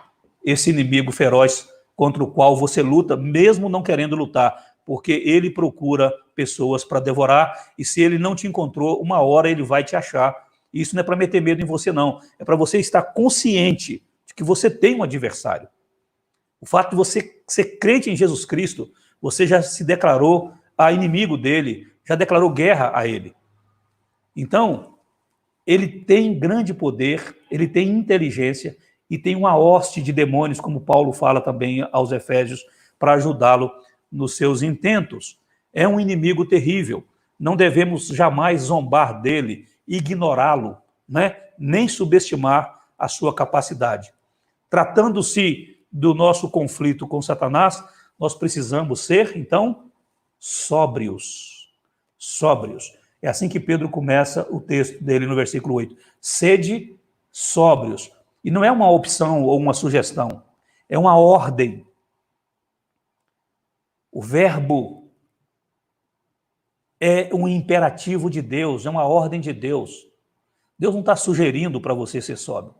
Speaker 1: esse inimigo feroz contra o qual você luta, mesmo não querendo lutar, porque ele procura pessoas para devorar, e se ele não te encontrou, uma hora ele vai te achar. Isso não é para meter medo em você, não. É para você estar consciente de que você tem um adversário. O fato de você ser crente em Jesus Cristo, você já se declarou a inimigo dele, já declarou guerra a ele. Então, ele tem grande poder, ele tem inteligência e tem uma hoste de demônios, como Paulo fala também aos Efésios, para ajudá-lo nos seus intentos. É um inimigo terrível. Não devemos jamais zombar dele, ignorá-lo, né? Nem subestimar a sua capacidade. Tratando-se do nosso conflito com Satanás, nós precisamos ser, então, sóbrios. Sóbrios. É assim que Pedro começa o texto dele no versículo 8. Sede sóbrios. E não é uma opção ou uma sugestão, é uma ordem. O verbo é um imperativo de Deus, é uma ordem de Deus. Deus não está sugerindo para você ser sóbrio.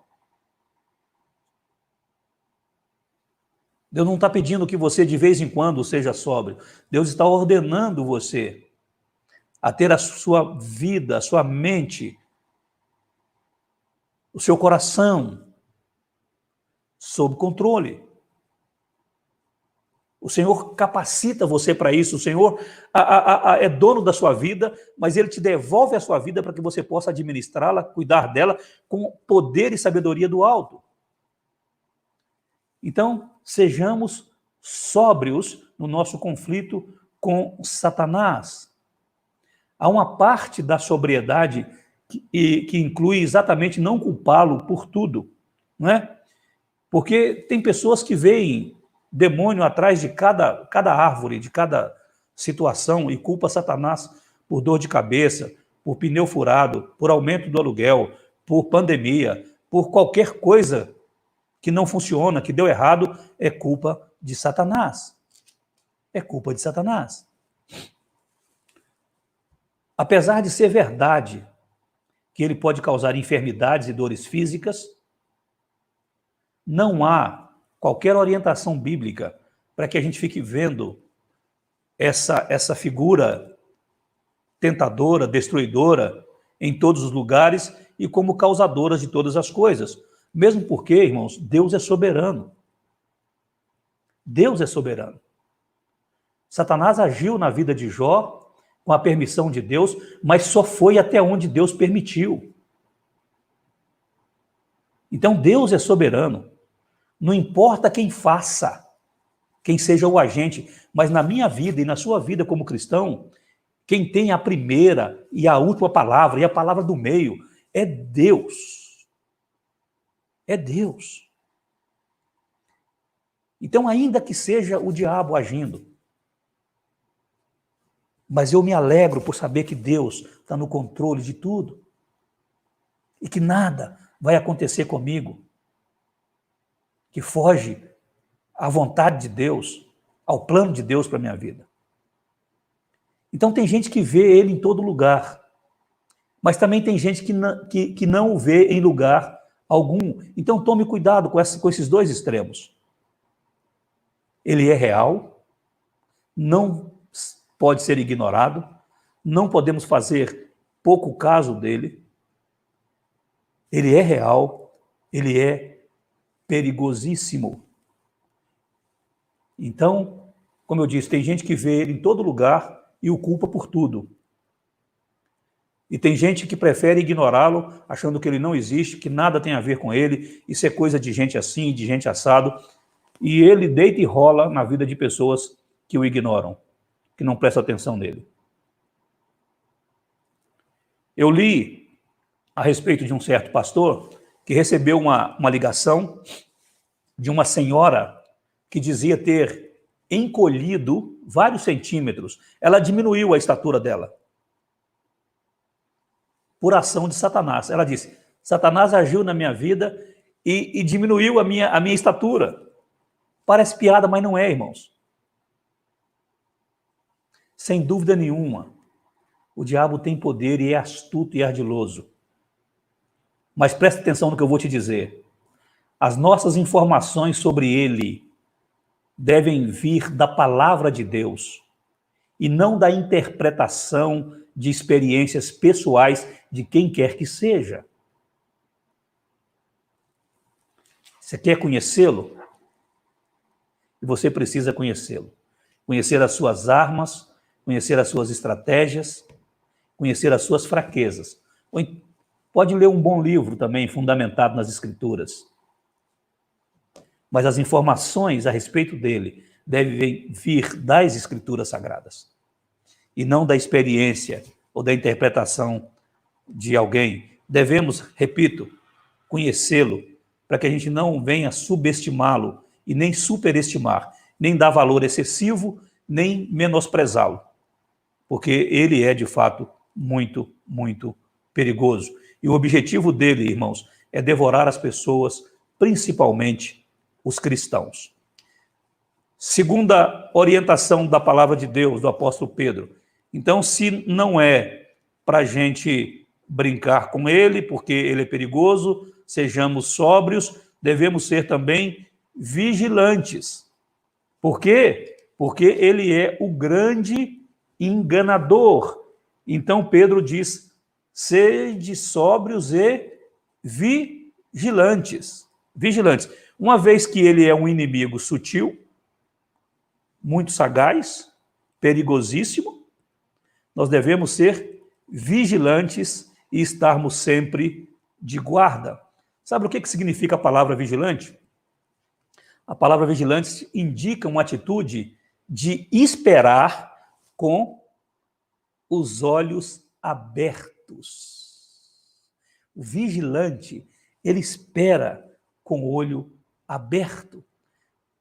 Speaker 1: Deus não está pedindo que você de vez em quando seja sóbrio. Deus está ordenando você a ter a sua vida, a sua mente o seu coração sob controle. O Senhor capacita você para isso. O Senhor é dono da sua vida, mas Ele te devolve a sua vida para que você possa administrá-la, cuidar dela com poder e sabedoria do alto. Então, sejamos sóbrios no nosso conflito com Satanás. Há uma parte da sobriedade que inclui exatamente não culpá-lo por tudo, não é? Porque tem pessoas que veem demônio atrás de cada árvore, de cada situação, e culpa Satanás por dor de cabeça, por pneu furado, por aumento do aluguel, por pandemia, por qualquer coisa que não funciona, que deu errado, é culpa de Satanás. É culpa de Satanás. Apesar de ser verdade que ele pode causar enfermidades e dores físicas, não há qualquer orientação bíblica para que a gente fique vendo essa figura tentadora, destruidora em todos os lugares e como causadora de todas as coisas. Mesmo porque, irmãos, Deus é soberano. Deus é soberano. Satanás agiu na vida de Jó com a permissão de Deus, mas só foi até onde Deus permitiu. Então Deus é soberano. Não importa quem faça, quem seja o agente, mas na minha vida e na sua vida como cristão, quem tem a primeira e a última palavra, e a palavra do meio, é Deus. É Deus. Então, ainda que seja o diabo agindo, mas eu me alegro por saber que Deus está no controle de tudo e que nada vai acontecer comigo que foge à vontade de Deus, ao plano de Deus para a minha vida. Então tem gente que vê ele em todo lugar, mas também tem gente que não o vê em lugar algum. Então tome cuidado com esses dois extremos. Ele é real, não pode ser ignorado, não podemos fazer pouco caso dele. Ele é real, ele é perigosíssimo. Então, como eu disse, tem gente que vê ele em todo lugar e o culpa por tudo. E tem gente que prefere ignorá-lo, achando que ele não existe, que nada tem a ver com ele, isso é coisa de gente assim, de gente assado, e ele deita e rola na vida de pessoas que o ignoram, que não prestam atenção nele. Eu li a respeito de um certo pastor que recebeu uma ligação de uma senhora que dizia ter encolhido vários centímetros. Ela diminuiu a estatura dela por ação de Satanás. Ela disse, Satanás agiu na minha vida e diminuiu a minha estatura. Parece piada, mas não é, irmãos. Sem dúvida nenhuma, o diabo tem poder e é astuto e ardiloso. Mas preste atenção no que eu vou te dizer. As nossas informações sobre ele devem vir da palavra de Deus e não da interpretação de experiências pessoais de quem quer que seja. Você quer conhecê-lo? E você precisa conhecê-lo. Conhecer as suas armas, conhecer as suas estratégias, conhecer as suas fraquezas. Pode ler um bom livro também, fundamentado nas Escrituras. Mas as informações a respeito dele devem vir das Escrituras Sagradas e não da experiência ou da interpretação de alguém. Devemos, repito, conhecê-lo para que a gente não venha subestimá-lo e nem superestimar, nem dar valor excessivo, nem menosprezá-lo, porque ele é, de fato, muito, muito perigoso. E o objetivo dele, irmãos, é devorar as pessoas, principalmente os cristãos. Segunda orientação da palavra de Deus, do apóstolo Pedro. Então, se não é para a gente brincar com ele, porque ele é perigoso, sejamos sóbrios, devemos ser também vigilantes. Por quê? Porque ele é o grande enganador. Então, Pedro diz, sede sóbrios e vigilantes. vigilantes. Vigilantes. Uma vez que ele é um inimigo sutil, muito sagaz, perigosíssimo, nós devemos ser vigilantes e estarmos sempre de guarda. Sabe o que significa a palavra vigilante? A palavra vigilante indica uma atitude de esperar com os olhos abertos. O vigilante, ele espera com o olho aberto,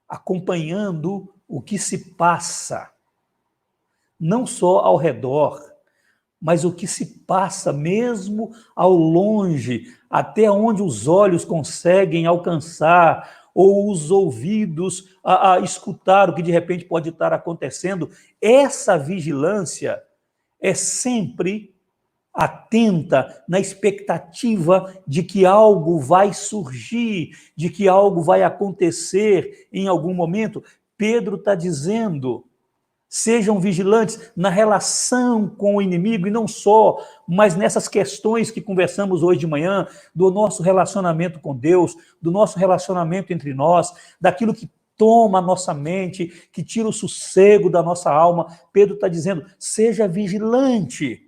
Speaker 1: acompanhando o que se passa, não só ao redor, mas o que se passa mesmo ao longe, até onde os olhos conseguem alcançar, ou os ouvidos a escutar o que de repente pode estar acontecendo. Essa vigilância é sempre atenta na expectativa de que algo vai surgir, de que algo vai acontecer em algum momento. Pedro está dizendo: sejam vigilantes na relação com o inimigo, e não só, mas nessas questões que conversamos hoje de manhã, do nosso relacionamento com Deus, do nosso relacionamento entre nós, daquilo que toma a nossa mente, que tira o sossego da nossa alma. Pedro está dizendo: seja vigilante.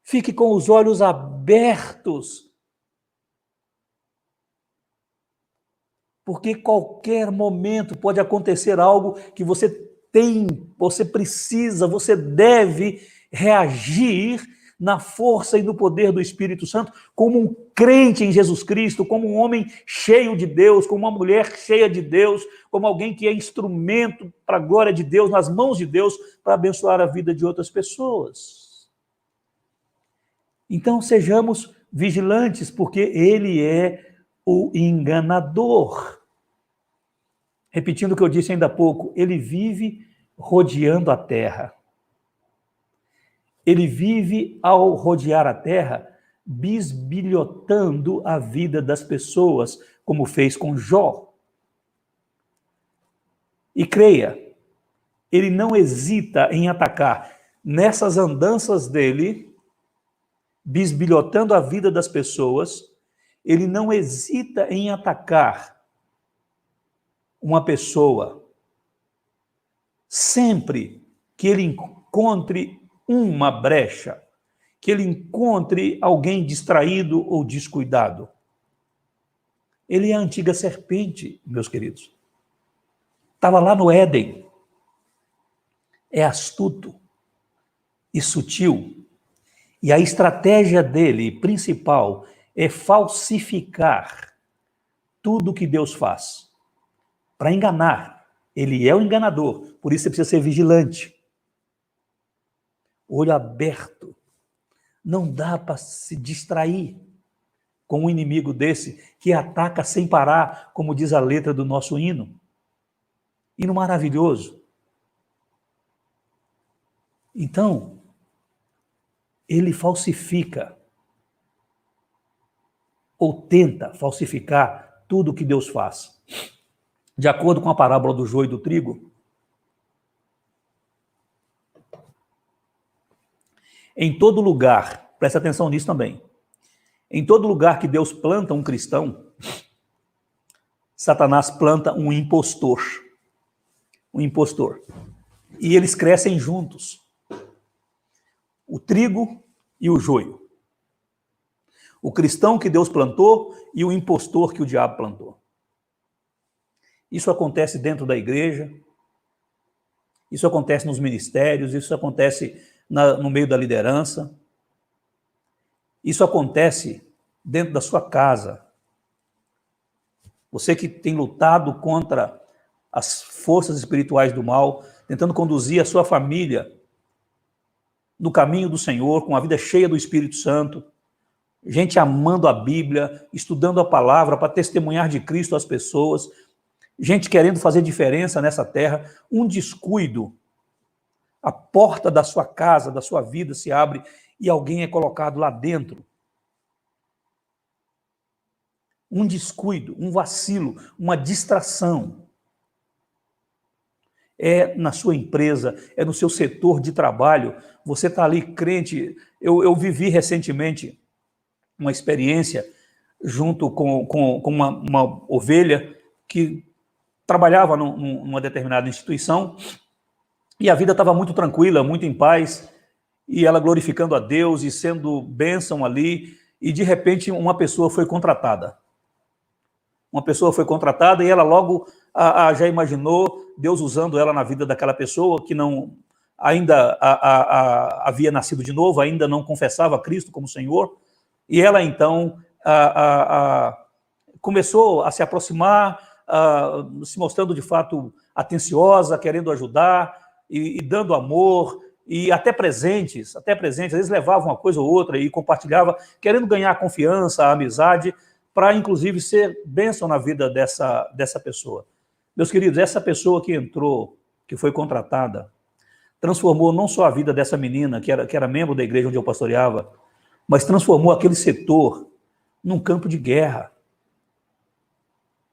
Speaker 1: Fique com os olhos abertos, porque qualquer momento pode acontecer algo que você precisa, você deve reagir na força e no poder do Espírito Santo, como um crente em Jesus Cristo, como um homem cheio de Deus, como uma mulher cheia de Deus, como alguém que é instrumento para a glória de Deus, nas mãos de Deus, para abençoar a vida de outras pessoas. Então, sejamos vigilantes, porque ele é o enganador. Repetindo o que eu disse ainda há pouco, ele vive rodeando a terra. Ele vive, ao rodear a terra, bisbilhotando a vida das pessoas, como fez com Jó. E creia, ele não hesita em atacar. Nessas andanças dele, bisbilhotando a vida das pessoas, ele não hesita em atacar uma pessoa sempre que ele encontre uma brecha, que ele encontre alguém distraído ou descuidado. Ele é a antiga serpente, meus queridos. Estava lá no Éden. É astuto e sutil. E a estratégia dele, principal, é falsificar tudo que Deus faz. Para enganar. Ele é o enganador, por isso você precisa ser vigilante. Olho aberto. Não dá para se distrair com um inimigo desse que ataca sem parar, como diz a letra do nosso hino. Hino maravilhoso. Então, ele falsifica ou tenta falsificar tudo que Deus faz. De acordo com a parábola do joio e do trigo, em todo lugar, preste atenção nisso também, em todo lugar que Deus planta um cristão, Satanás planta um impostor. Um impostor. E eles crescem juntos. O trigo e o joio. O cristão que Deus plantou e o impostor que o diabo plantou. Isso acontece dentro da igreja, isso acontece nos ministérios, isso acontece no meio da liderança, isso acontece dentro da sua casa. Você que tem lutado contra as forças espirituais do mal, tentando conduzir a sua família no caminho do Senhor, com a vida cheia do Espírito Santo, gente amando a Bíblia, estudando a palavra para testemunhar de Cristo às pessoas, gente querendo fazer diferença nessa terra. Um descuido, a porta da sua casa, da sua vida se abre e alguém é colocado lá dentro. Um descuido, um vacilo, uma distração. É na sua empresa, é no seu setor de trabalho, você está ali crente. Eu vivi recentemente uma experiência junto com uma ovelha que trabalhava numa determinada instituição, e a vida estava muito tranquila, muito em paz, e ela glorificando a Deus e sendo bênção ali, e de repente uma pessoa foi contratada. Uma pessoa foi contratada e ela logo já imaginou Deus usando ela na vida daquela pessoa que não ainda havia nascido de novo, ainda não confessava Cristo como Senhor, e ela então começou a se aproximar, se mostrando de fato atenciosa, querendo ajudar e dando amor, e até presentes, às vezes levava uma coisa ou outra e compartilhava, querendo ganhar a confiança, a amizade, para inclusive ser bênção na vida dessa pessoa. Meus queridos, essa pessoa que entrou, que foi contratada, transformou não só a vida dessa menina, que era membro da igreja onde eu pastoreava, mas transformou aquele setor num campo de guerra,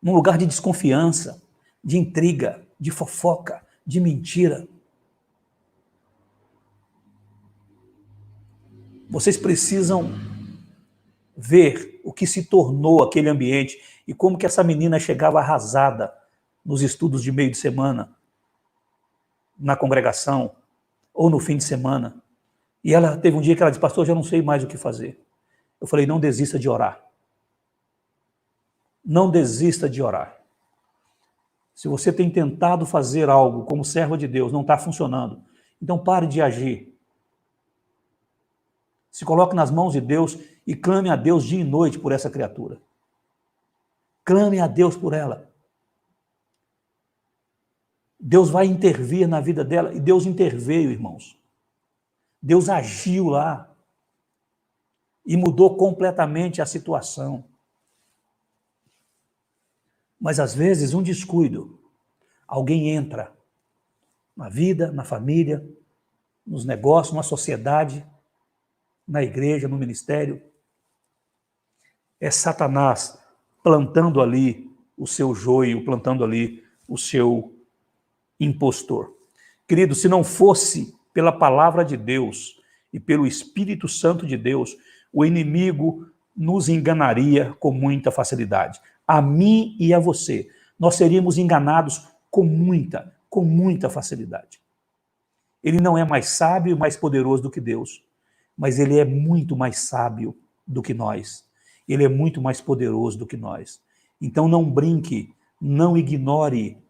Speaker 1: num lugar de desconfiança, de intriga, de fofoca, de mentira. Vocês precisam ver o que se tornou aquele ambiente e como que essa menina chegava arrasada nos estudos de meio de semana, na congregação, ou no fim de semana. E ela teve um dia que ela disse: pastor, já não sei mais o que fazer. Eu falei: não desista de orar. Não desista de orar. Se você tem tentado fazer algo como servo de Deus, não está funcionando, então pare de agir. Se coloque nas mãos de Deus e clame a Deus dia e noite por essa criatura. Clame a Deus por ela. Deus vai intervir na vida dela, e Deus interveio, irmãos. Deus agiu lá e mudou completamente a situação. Mas às vezes um descuido, alguém entra na vida, na família, nos negócios, na sociedade, na igreja, no ministério. É Satanás plantando ali o seu joio, plantando ali o seu impostor. Querido, se não fosse pela palavra de Deus e pelo Espírito Santo de Deus, o inimigo nos enganaria com muita facilidade. A mim e a você. Nós seríamos enganados com muita facilidade. Ele não é mais sábio e mais poderoso do que Deus, mas ele é muito mais sábio do que nós. Ele é muito mais poderoso do que nós. Então não brinque, não ignore.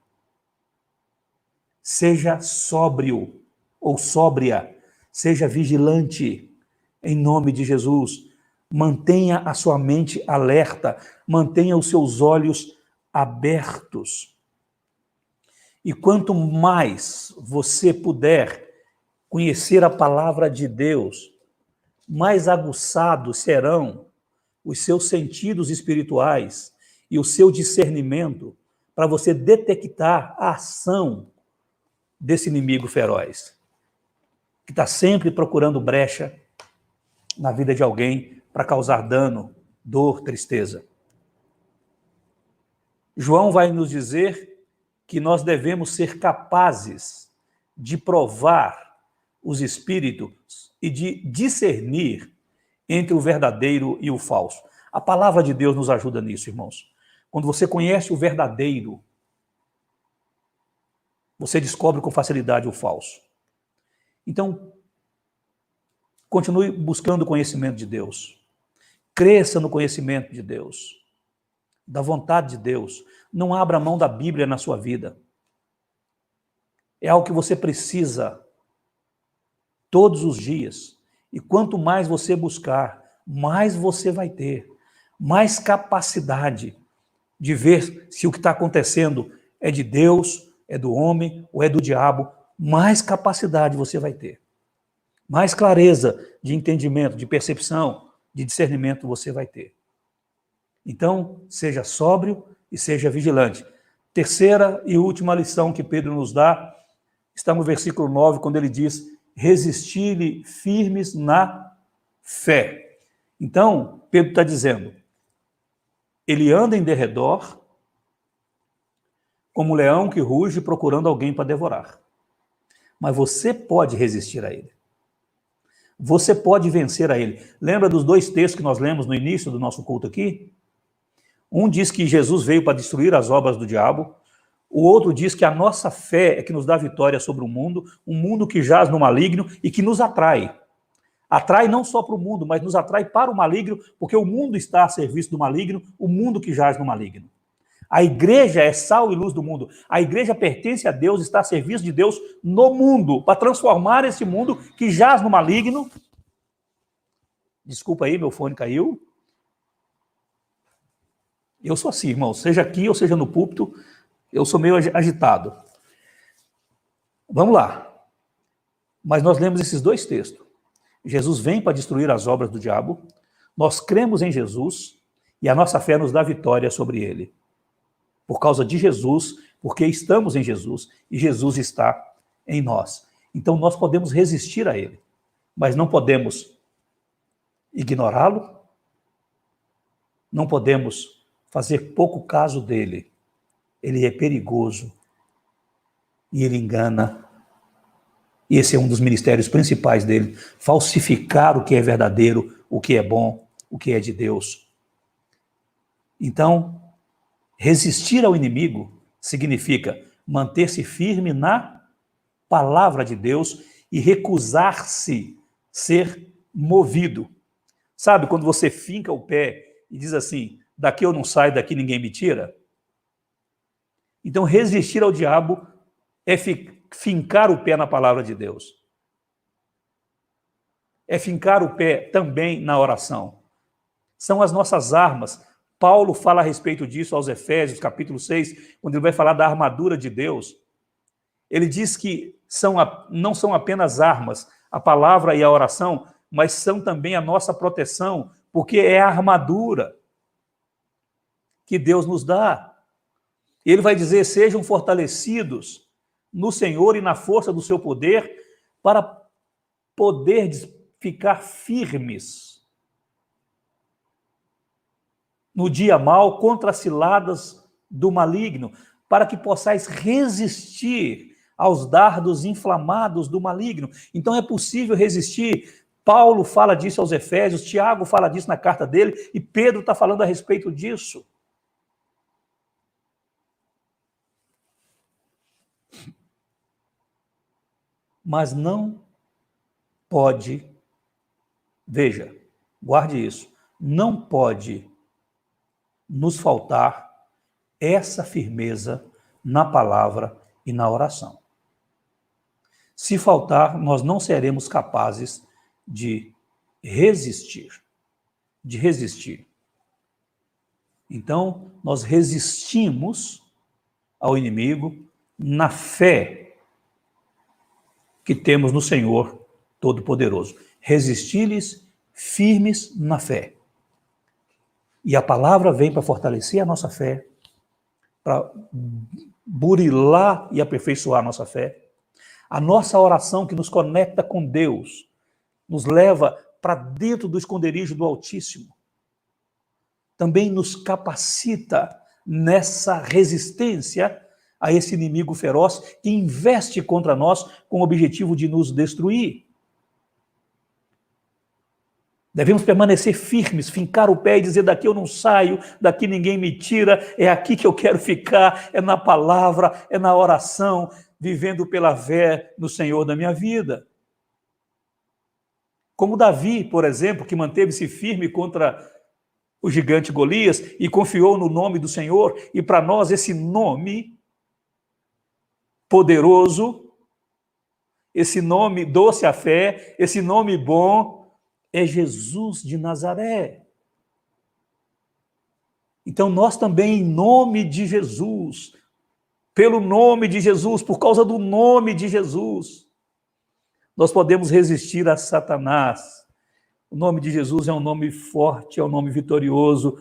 Speaker 1: Seja sóbrio ou sóbria, seja vigilante em nome de Jesus. Mantenha a sua mente alerta, mantenha os seus olhos abertos. E quanto mais você puder conhecer a palavra de Deus, mais aguçados serão os seus sentidos espirituais e o seu discernimento para você detectar a ação desse inimigo feroz, que está sempre procurando brecha na vida de alguém para causar dano, dor, tristeza. João vai nos dizer que nós devemos ser capazes de provar os espíritos e de discernir entre o verdadeiro e o falso. A palavra de Deus nos ajuda nisso, irmãos. Quando você conhece o verdadeiro, você descobre com facilidade o falso. Então, continue buscando o conhecimento de Deus. Cresça no conhecimento de Deus, da vontade de Deus. Não abra mão da Bíblia na sua vida. É algo que você precisa todos os dias. E quanto mais você buscar, mais você vai ter, mais capacidade de ver se o que está acontecendo é de Deus, é do homem ou é do diabo. Mais capacidade você vai ter. Mais clareza de entendimento, de percepção, de discernimento você vai ter. Então, seja sóbrio e seja vigilante. Terceira e última lição que Pedro nos dá está no versículo 9, quando ele diz: resistir-lhe firmes na fé. Então, Pedro está dizendo, ele anda em derredor como um leão que ruge procurando alguém para devorar. Mas você pode resistir a ele. Você pode vencer a ele. Lembra dos dois textos que nós lemos no início do nosso culto aqui? Um diz que Jesus veio para destruir as obras do diabo. O outro diz que a nossa fé é que nos dá vitória sobre o mundo, um mundo que jaz no maligno e que nos atrai. Atrai não só para o mundo, mas nos atrai para o maligno, porque o mundo está a serviço do maligno, o mundo que jaz no maligno. A igreja é sal e luz do mundo. A igreja pertence a Deus, está a serviço de Deus no mundo, para transformar esse mundo que jaz no maligno. Desculpa aí, meu fone caiu. Eu sou assim, irmão, seja aqui ou seja no púlpito, eu sou meio agitado. Vamos lá. Mas nós lemos esses dois textos. Jesus vem para destruir as obras do diabo, nós cremos em Jesus e a nossa fé nos dá vitória sobre ele. Por causa de Jesus, porque estamos em Jesus e Jesus está em nós. Então nós podemos resistir a ele, mas não podemos ignorá-lo, não podemos fazer pouco caso dele. Ele é perigoso e ele engana. E esse é um dos ministérios principais dele, falsificar o que é verdadeiro, o que é bom, o que é de Deus. Então, resistir ao inimigo significa manter-se firme na palavra de Deus e recusar-se ser movido. Sabe, quando você finca o pé e diz assim, daqui eu não saio, daqui ninguém me tira? Então, resistir ao diabo é fincar o pé na palavra de Deus. É fincar o pé também na oração. São as nossas armas. Paulo fala a respeito disso aos Efésios, capítulo 6, quando ele vai falar da armadura de Deus. Ele diz que não são apenas armas, a palavra e a oração, mas são também a nossa proteção, porque é a armadura que Deus nos dá. Ele vai dizer, sejam fortalecidos no Senhor e na força do seu poder, para poder ficar firmes no dia mau contra as ciladas do maligno, para que possais resistir aos dardos inflamados do maligno. Então é possível resistir. Paulo fala disso aos Efésios, Tiago fala disso na carta dele, e Pedro está falando a respeito disso. Mas não pode, veja, guarde isso, não pode nos faltar essa firmeza na palavra e na oração. Se faltar, nós não seremos capazes de resistir. Então, nós resistimos ao inimigo na fé que temos no Senhor Todo-Poderoso. Resistir-lhes firmes na fé. E a palavra vem para fortalecer a nossa fé, para burilar e aperfeiçoar a nossa fé. A nossa oração que nos conecta com Deus, nos leva para dentro do esconderijo do Altíssimo. Também nos capacita nessa resistência a esse inimigo feroz que investe contra nós com o objetivo de nos destruir. Devemos permanecer firmes, fincar o pé e dizer, daqui eu não saio, daqui ninguém me tira, é aqui que eu quero ficar, é na palavra, é na oração, vivendo pela fé no Senhor da minha vida. Como Davi, por exemplo, que manteve-se firme contra o gigante Golias e confiou no nome do Senhor, e para nós esse nome poderoso, esse nome doce à fé, esse nome bom, é Jesus de Nazaré. Então nós também, em nome de Jesus, pelo nome de Jesus, por causa do nome de Jesus, nós podemos resistir a Satanás. O nome de Jesus é um nome forte, é um nome vitorioso,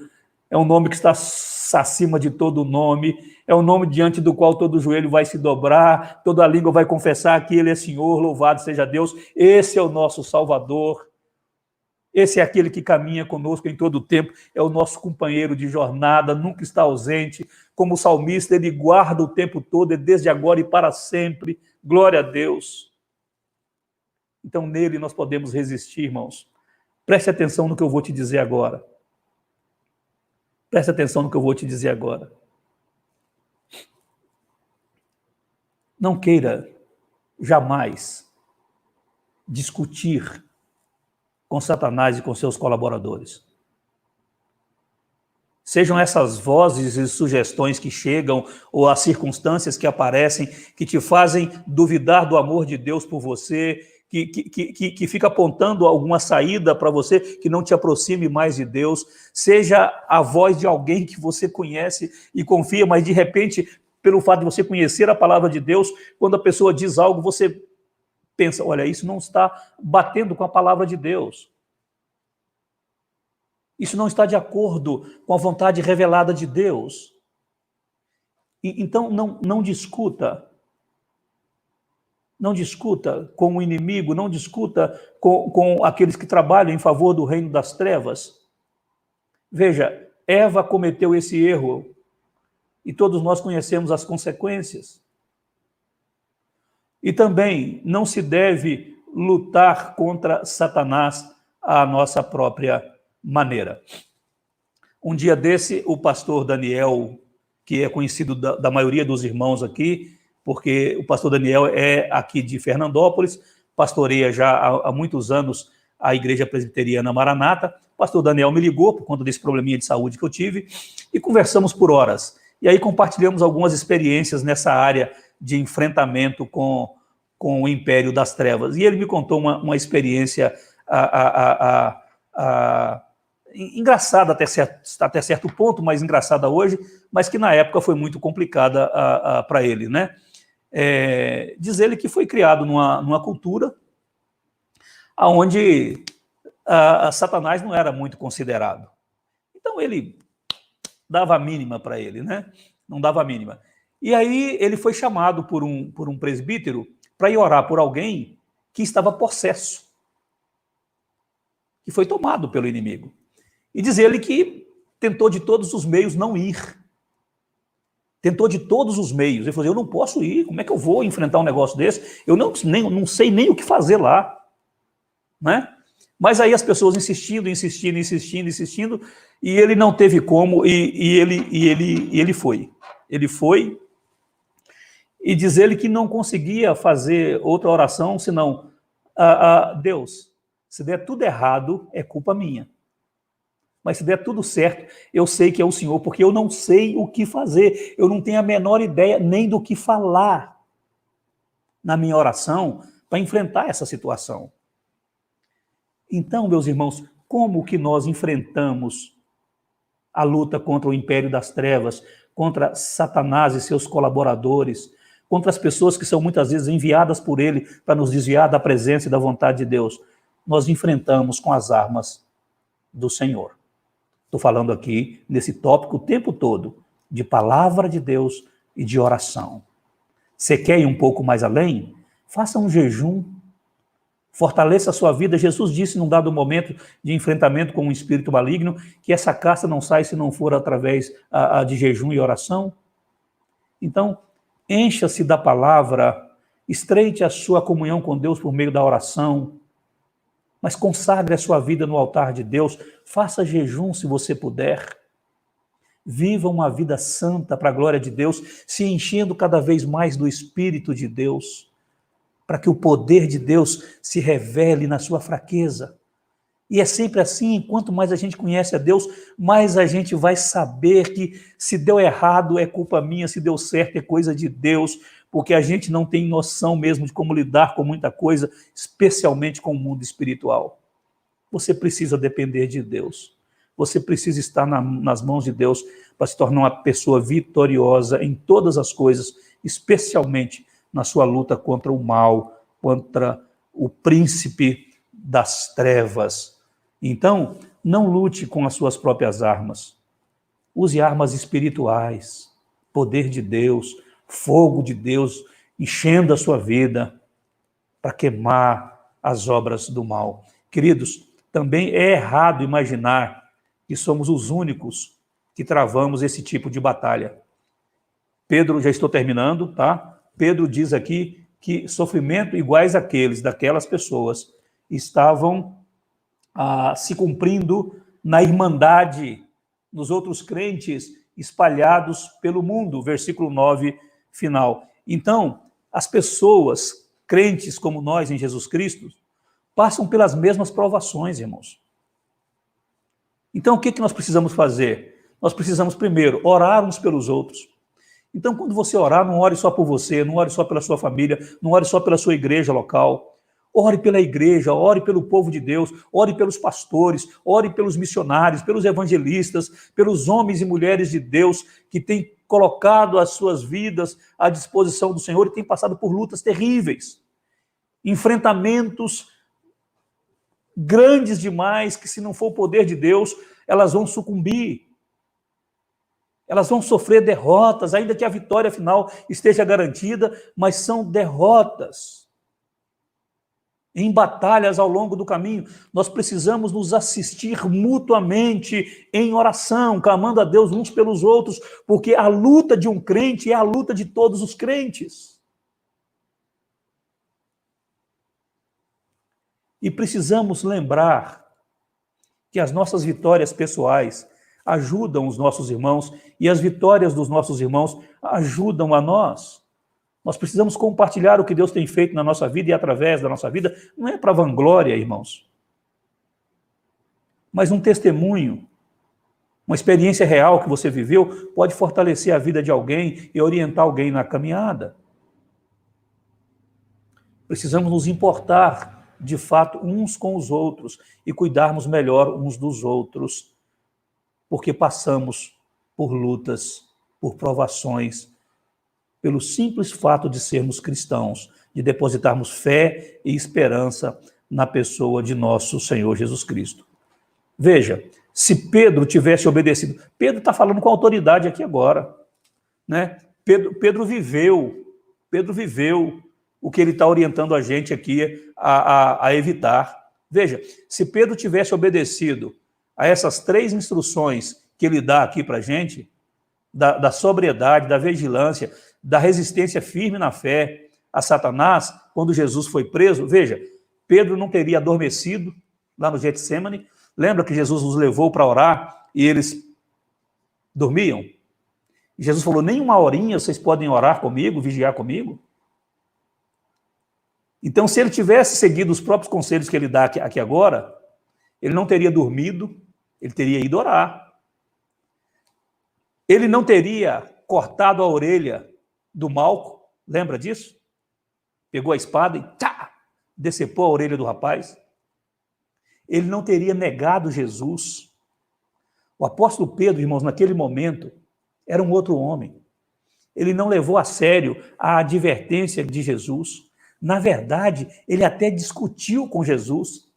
Speaker 1: é um nome que está acima de todo nome, é um nome diante do qual todo joelho vai se dobrar, toda língua vai confessar que Ele é Senhor, louvado seja Deus. Esse é o nosso Salvador, esse é aquele que caminha conosco em todo o tempo, é o nosso companheiro de jornada, nunca está ausente, como o salmista, ele guarda o tempo todo, desde agora e para sempre, glória a Deus. Então nele nós podemos resistir, irmãos. Preste atenção no que eu vou te dizer agora. Preste atenção no que eu vou te dizer agora. Não queira jamais discutir com Satanás e com seus colaboradores. Sejam essas vozes e sugestões que chegam, ou as circunstâncias que aparecem, que te fazem duvidar do amor de Deus por você, que fica apontando alguma saída para você, que não te aproxime mais de Deus. Seja a voz de alguém que você conhece e confia, mas de repente, pelo fato de você conhecer a palavra de Deus, quando a pessoa diz algo, você pensa, olha, isso não está batendo com a palavra de Deus. Isso não está de acordo com a vontade revelada de Deus. Então, não discuta. Não discuta com o inimigo, não discuta com aqueles que trabalham em favor do reino das trevas. Veja, Eva cometeu esse erro e todos nós conhecemos as consequências. E também não se deve lutar contra Satanás à nossa própria maneira. Um dia desse, o pastor Daniel, que é conhecido da maioria dos irmãos aqui, porque o pastor Daniel é aqui de Fernandópolis, pastoreia já há muitos anos a Igreja Presbiteriana Maranata. O pastor Daniel me ligou por conta desse probleminha de saúde que eu tive e conversamos por horas. E aí compartilhamos algumas experiências nessa área de enfrentamento com o império das trevas. E ele me contou uma experiência engraçada até certo ponto, mais engraçada hoje, mas que na época foi muito complicada para ele, né? Diz ele que foi criado numa cultura onde Satanás não era muito considerado. Então ele dava a mínima para ele, né? Não dava a mínima. E aí ele foi chamado por um presbítero para ir orar por alguém que estava possesso, que foi tomado pelo inimigo. E diz ele que tentou de todos os meios não ir. Tentou de todos os meios. Ele falou, eu não posso ir, como é que eu vou enfrentar um negócio desse? Eu não sei nem o que fazer lá. Né? Mas aí as pessoas insistindo, e ele não teve como, e ele foi. Ele foi, e diz ele que não conseguia fazer outra oração, senão, Deus, se der tudo errado, é culpa minha. Mas se der tudo certo, eu sei que é o Senhor, porque eu não sei o que fazer, eu não tenho a menor ideia nem do que falar na minha oração para enfrentar essa situação. Então, meus irmãos, como que nós enfrentamos a luta contra o império das trevas, contra Satanás e seus colaboradores, contra as pessoas que são muitas vezes enviadas por ele para nos desviar da presença e da vontade de Deus? Nós enfrentamos com as armas do Senhor. Estou falando aqui, nesse tópico, o tempo todo, de palavra de Deus e de oração. Você quer ir um pouco mais além? Faça um jejum. Fortaleça a sua vida. Jesus disse num dado momento de enfrentamento com um espírito maligno que essa caça não sai se não for através de jejum e oração. Então, encha-se da palavra, estreite a sua comunhão com Deus por meio da oração, mas consagre a sua vida no altar de Deus, faça jejum se você puder. Viva uma vida santa para a glória de Deus, se enchendo cada vez mais do Espírito de Deus, para que o poder de Deus se revele na sua fraqueza. E é sempre assim, quanto mais a gente conhece a Deus, mais a gente vai saber que se deu errado é culpa minha, se deu certo é coisa de Deus, porque a gente não tem noção mesmo de como lidar com muita coisa, especialmente com o mundo espiritual. Você precisa depender de Deus. Você precisa estar nas mãos de Deus para se tornar uma pessoa vitoriosa em todas as coisas, especialmente na sua luta contra o mal, contra o príncipe das trevas. Então, não lute com as suas próprias armas. Use armas espirituais, poder de Deus, fogo de Deus, enchendo a sua vida para queimar as obras do mal. Queridos, também é errado imaginar que somos os únicos que travamos esse tipo de batalha. Pedro, já estou terminando, tá? Pedro diz aqui que sofrimento iguais daquelas pessoas estavam se cumprindo na irmandade nos outros crentes espalhados pelo mundo, versículo 9, final. Então, as pessoas crentes como nós em Jesus Cristo passam pelas mesmas provações, irmãos. Então, o que nós precisamos fazer? Nós precisamos, primeiro, orar uns pelos outros. Então, quando você orar, não ore só por você, não ore só pela sua família, não ore só pela sua igreja local. Ore pela igreja, ore pelo povo de Deus, ore pelos pastores, ore pelos missionários, pelos evangelistas, pelos homens e mulheres de Deus que têm colocado as suas vidas à disposição do Senhor e têm passado por lutas terríveis, enfrentamentos grandes demais que, se não for o poder de Deus, elas vão sucumbir. Elas vão sofrer derrotas, ainda que a vitória final esteja garantida, mas são derrotas. Em batalhas ao longo do caminho, nós precisamos nos assistir mutuamente em oração, clamando a Deus uns pelos outros, porque a luta de um crente é a luta de todos os crentes. E precisamos lembrar que as nossas vitórias pessoais ajudam os nossos irmãos e as vitórias dos nossos irmãos ajudam a nós. Nós precisamos compartilhar o que Deus tem feito na nossa vida e através da nossa vida. Não é para vanglória, irmãos, mas um testemunho, uma experiência real que você viveu pode fortalecer a vida de alguém e orientar alguém na caminhada. Precisamos nos importar, de fato, uns com os outros e cuidarmos melhor uns dos outros, porque passamos por lutas, por provações, pelo simples fato de sermos cristãos, de depositarmos fé e esperança na pessoa de nosso Senhor Jesus Cristo. Veja, se Pedro tivesse obedecido, Pedro está falando com autoridade aqui agora, né? Pedro viveu o que ele está orientando a gente aqui a evitar. Veja, se Pedro tivesse obedecido a essas 3 instruções que ele dá aqui para a gente, da sobriedade, da vigilância, da resistência firme na fé a Satanás, quando Jesus foi preso, veja, Pedro não teria adormecido lá no Getsêmani. Lembra que Jesus os levou para orar e eles dormiam? E Jesus falou, nem uma horinha vocês podem orar comigo, vigiar comigo? Então, se ele tivesse seguido os próprios conselhos que ele dá aqui agora, ele não teria dormido, ele teria ido orar. Ele não teria cortado a orelha do Malco, lembra disso? Pegou a espada e decepou a orelha do rapaz. Ele não teria negado Jesus. O apóstolo Pedro, irmãos, naquele momento, era um outro homem. Ele não levou a sério a advertência de Jesus. Na verdade, ele até discutiu com Jesus.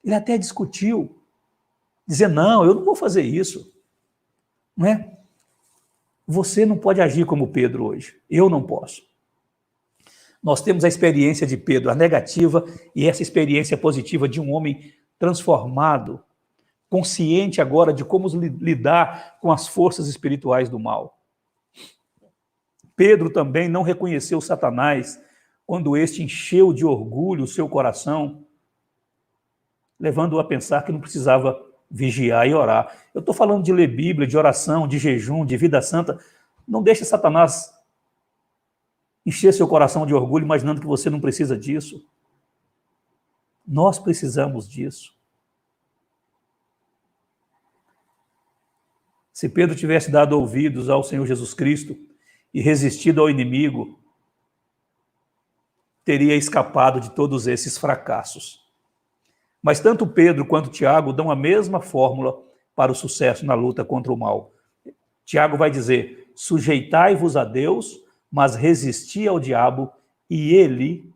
Speaker 1: Ele até discutiu, dizendo, não, eu não vou fazer isso. Não é? Você não pode agir como Pedro hoje. Eu não posso. Nós temos a experiência de Pedro, a negativa, e essa experiência positiva de um homem transformado, consciente agora de como lidar com as forças espirituais do mal. Pedro também não reconheceu Satanás quando este encheu de orgulho o seu coração, levando-o a pensar que não precisava vigiar e orar. Eu estou falando de ler Bíblia, de oração, de jejum, de vida santa. Não deixe Satanás encher seu coração de orgulho, imaginando que você não precisa disso. Nós precisamos disso. Se Pedro tivesse dado ouvidos ao Senhor Jesus Cristo e resistido ao inimigo, teria escapado de todos esses fracassos. Mas tanto Pedro quanto Tiago dão a mesma fórmula para o sucesso na luta contra o mal. Tiago vai dizer, sujeitai-vos a Deus, mas resisti ao diabo, e ele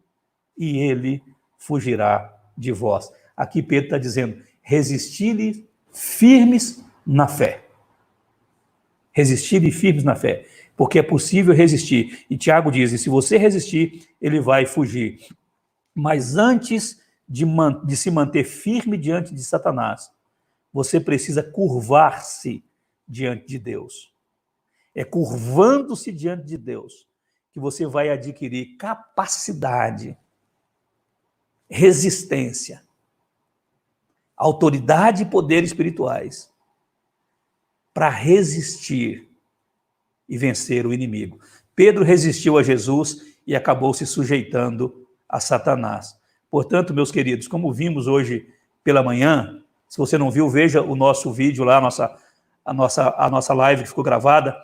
Speaker 1: fugirá de vós. Aqui Pedro está dizendo, resisti-lhe firmes na fé. Resistir-lhe firmes na fé, porque é possível resistir. E Tiago diz, e se você resistir, ele vai fugir. Mas antes de se manter firme diante de Satanás, você precisa curvar-se diante de Deus. É curvando-se diante de Deus que você vai adquirir capacidade, resistência, autoridade e poder espirituais para resistir e vencer o inimigo. Pedro resistiu a Jesus e acabou se sujeitando a Satanás. Portanto, meus queridos, como vimos hoje pela manhã, se você não viu, veja o nosso vídeo lá, a nossa live que ficou gravada.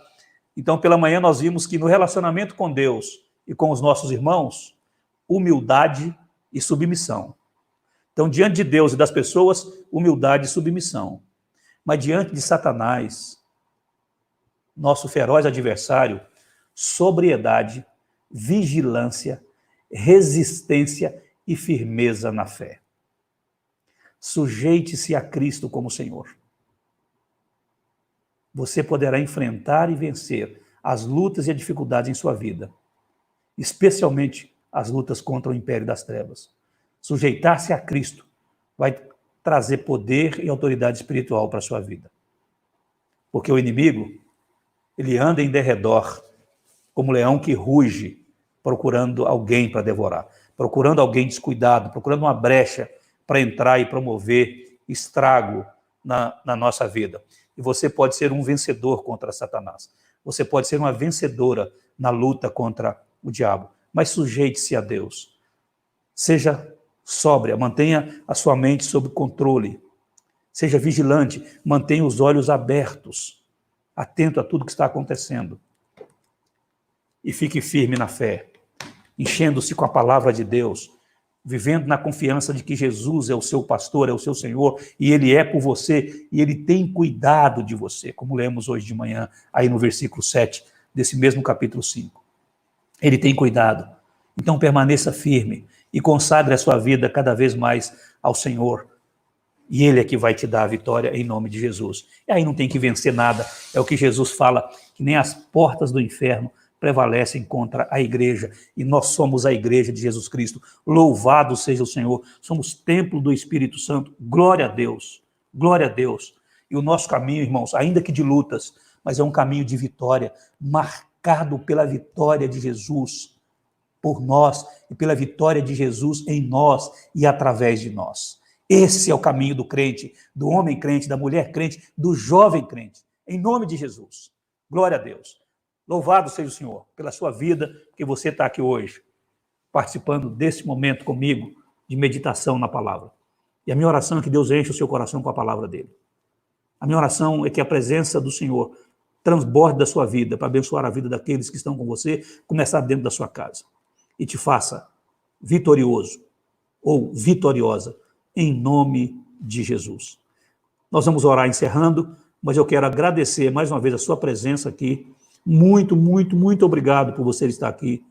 Speaker 1: Então, pela manhã nós vimos que no relacionamento com Deus e com os nossos irmãos, humildade e submissão. Então, diante de Deus e das pessoas, humildade e submissão. Mas diante de Satanás, nosso feroz adversário, sobriedade, vigilância, resistência e firmeza na fé. Sujeite-se a Cristo como Senhor. Você poderá enfrentar e vencer as lutas e as dificuldades em sua vida, especialmente as lutas contra o império das trevas. Sujeitar-se a Cristo vai trazer poder e autoridade espiritual para a sua vida. Porque o inimigo, ele anda em derredor, como leão que ruge, procurando alguém para devorar, procurando alguém descuidado, procurando uma brecha para entrar e promover estrago na nossa vida. E você pode ser um vencedor contra Satanás. Você pode ser uma vencedora na luta contra o diabo. Mas sujeite-se a Deus. Seja sóbria, mantenha a sua mente sob controle. Seja vigilante, mantenha os olhos abertos, atento a tudo que está acontecendo. E fique firme na fé, enchendo-se com a palavra de Deus, vivendo na confiança de que Jesus é o seu pastor, é o seu Senhor, e Ele é por você, e Ele tem cuidado de você, como lemos hoje de manhã, aí no versículo 7, desse mesmo capítulo 5. Ele tem cuidado. Então permaneça firme e consagre a sua vida cada vez mais ao Senhor. E Ele é que vai te dar a vitória em nome de Jesus. E aí não tem que vencer nada. É o que Jesus fala, que nem as portas do inferno prevalecem contra a igreja. E nós somos a igreja de Jesus Cristo. Louvado seja o Senhor. Somos templo do Espírito Santo. Glória a Deus. Glória a Deus. E o nosso caminho, irmãos, ainda que de lutas, mas é um caminho de vitória, marcado pela vitória de Jesus por nós e pela vitória de Jesus em nós e através de nós. Esse é o caminho do crente, do homem crente, da mulher crente, do jovem crente, em nome de Jesus. Glória a Deus. Louvado seja o Senhor pela sua vida, que você está aqui hoje, participando desse momento comigo de meditação na palavra. E a minha oração é que Deus enche o seu coração com a palavra dele. A minha oração é que a presença do Senhor transborde da sua vida para abençoar a vida daqueles que estão com você, começar dentro da sua casa. E te faça vitorioso ou vitoriosa em nome de Jesus. Nós vamos orar encerrando, mas eu quero agradecer mais uma vez a sua presença aqui. Muito, muito, muito obrigado por você estar aqui.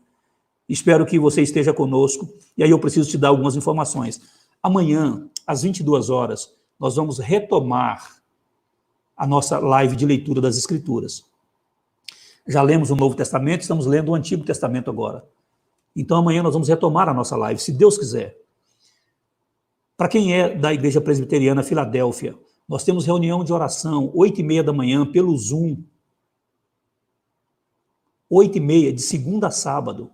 Speaker 1: Espero que você esteja conosco. E aí eu preciso te dar algumas informações. Amanhã, às 22 horas, nós vamos retomar a nossa live de leitura das Escrituras. Já lemos o Novo Testamento, estamos lendo o Antigo Testamento agora. Então amanhã nós vamos retomar a nossa live, se Deus quiser. Para quem é da Igreja Presbiteriana Filadélfia, nós temos reunião de oração, 8h30 da manhã, pelo Zoom. 8h30, de segunda a sábado.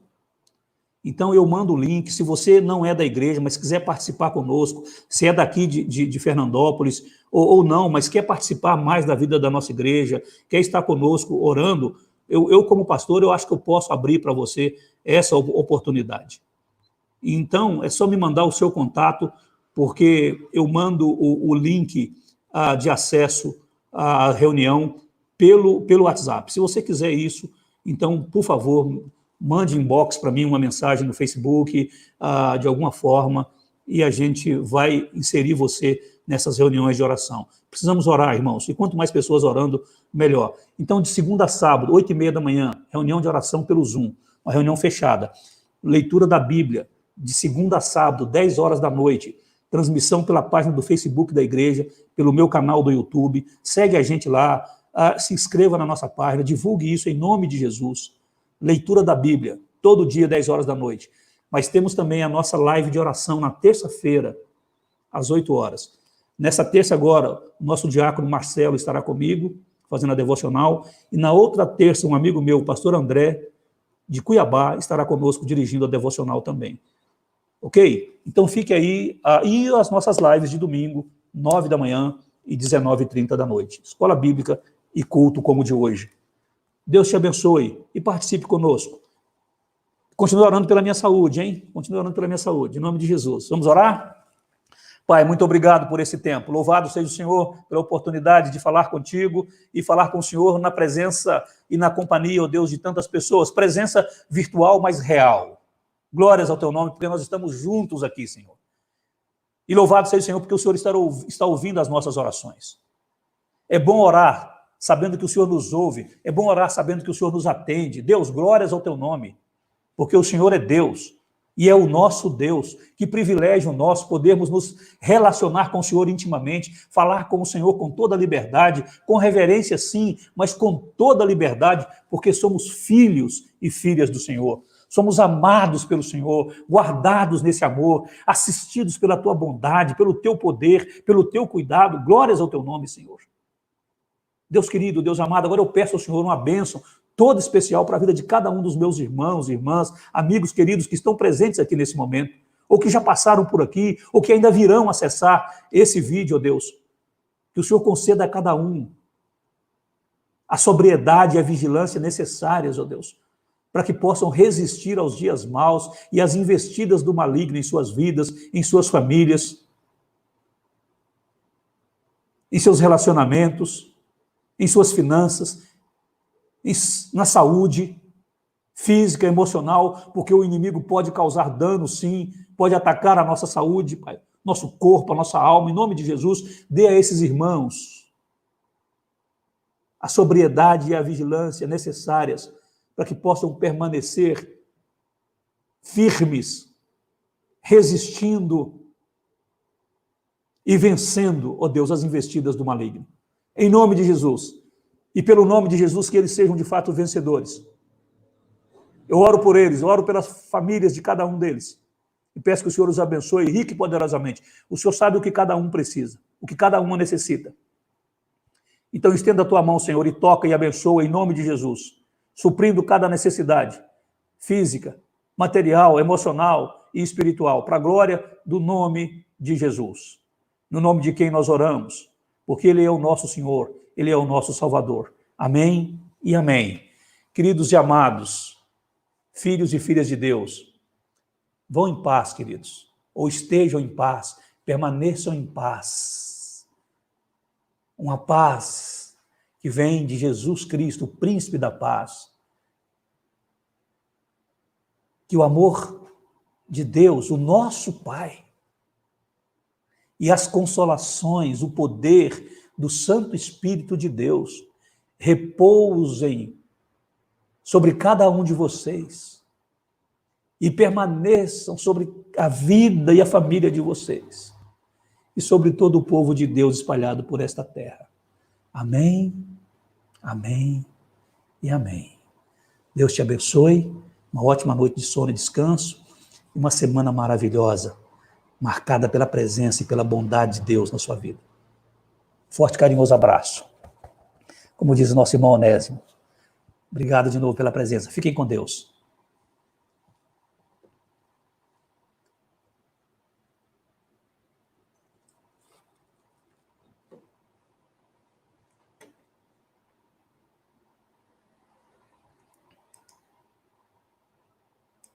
Speaker 1: Então eu mando o link, se você não é da igreja, mas quiser participar conosco, se é daqui de Fernandópolis, ou não, mas quer participar mais da vida da nossa igreja, quer estar conosco orando, eu como pastor, eu acho que eu posso abrir para você essa oportunidade. Então, é só me mandar o seu contato, porque eu mando o link de acesso à reunião pelo WhatsApp. Se você quiser isso, então, por favor, mande inbox para mim uma mensagem no Facebook, de alguma forma, e a gente vai inserir você nessas reuniões de oração. Precisamos orar, irmãos, e quanto mais pessoas orando, melhor. Então, de segunda a sábado, 8h30 da manhã, reunião de oração pelo Zoom, uma reunião fechada. Leitura da Bíblia, de segunda a sábado, 10 horas da noite, transmissão pela página do Facebook da igreja, pelo meu canal do YouTube. Segue a gente lá, se inscreva na nossa página, divulgue isso em nome de Jesus. Leitura da Bíblia, todo dia, 10 horas da noite. Mas temos também a nossa live de oração na terça-feira, às 8 horas. Nessa terça agora, o nosso diácono Marcelo estará comigo, fazendo a devocional, e na outra terça, um amigo meu, o pastor André, de Cuiabá, estará conosco dirigindo a devocional também. Ok? Então fique aí, e as nossas lives de domingo, 9 da manhã e 19h30 da noite. Escola Bíblica e culto como o de hoje. Deus te abençoe e participe conosco. Continue orando pela minha saúde, hein? Continue orando pela minha saúde, em nome de Jesus. Vamos orar? Pai, muito obrigado por esse tempo. Louvado seja o Senhor pela oportunidade de falar contigo e falar com o Senhor na presença e na companhia, ó Deus, de tantas pessoas. Presença virtual, mas real. Glórias ao teu nome, porque nós estamos juntos aqui, Senhor. E louvado seja o Senhor, porque o Senhor está ouvindo as nossas orações. É bom orar sabendo que o Senhor nos ouve. É bom orar sabendo que o Senhor nos atende. Deus, glórias ao teu nome, porque o Senhor é Deus. E é o nosso Deus. Que privilégio nosso podermos nos relacionar com o Senhor intimamente, falar com o Senhor com toda a liberdade, com reverência sim, mas com toda a liberdade, porque somos filhos e filhas do Senhor. Somos amados pelo Senhor, guardados nesse amor, assistidos pela tua bondade, pelo teu poder, pelo teu cuidado. Glórias ao teu nome, Senhor. Deus querido, Deus amado, agora eu peço ao Senhor uma bênção toda especial para a vida de cada um dos meus irmãos, irmãs, amigos queridos que estão presentes aqui nesse momento, ou que já passaram por aqui, ou que ainda virão acessar esse vídeo, ó Deus. Que o Senhor conceda a cada um a sobriedade e a vigilância necessárias, ó Deus, para que possam resistir aos dias maus e às investidas do maligno em suas vidas, em suas famílias, em seus relacionamentos, em suas finanças, na saúde física, emocional, porque o inimigo pode causar dano, sim, pode atacar a nossa saúde, Pai, nosso corpo, a nossa alma. Em nome de Jesus, dê a esses irmãos a sobriedade e a vigilância necessárias para que possam permanecer firmes, resistindo e vencendo, ó Deus, as investidas do maligno. Em nome de Jesus. E pelo nome de Jesus, que eles sejam de fato vencedores. Eu oro por eles, eu oro pelas famílias de cada um deles. E peço que o Senhor os abençoe rico e poderosamente. O Senhor sabe o que cada um precisa, o que cada um necessita. Então estenda a tua mão, Senhor, e toca e abençoa em nome de Jesus, suprindo cada necessidade física, material, emocional e espiritual, para a glória do nome de Jesus. No nome de quem nós oramos, porque Ele é o nosso Senhor, Ele é o nosso Salvador. Amém e amém. Queridos e amados, filhos e filhas de Deus, vão em paz, queridos, ou estejam em paz, permaneçam em paz. Uma paz que vem de Jesus Cristo, o príncipe da paz. Que o amor de Deus, o nosso Pai, e as consolações, o poder do Santo Espírito de Deus repousem sobre cada um de vocês e permaneçam sobre a vida e a família de vocês e sobre todo o povo de Deus espalhado por esta terra. Amém, amém e amém. Deus te abençoe, uma ótima noite de sono e descanso, uma semana maravilhosa, marcada pela presença e pela bondade de Deus na sua vida. Forte, carinhoso abraço. Como diz o nosso irmão Onésimo. Obrigado de novo pela presença. Fiquem com Deus.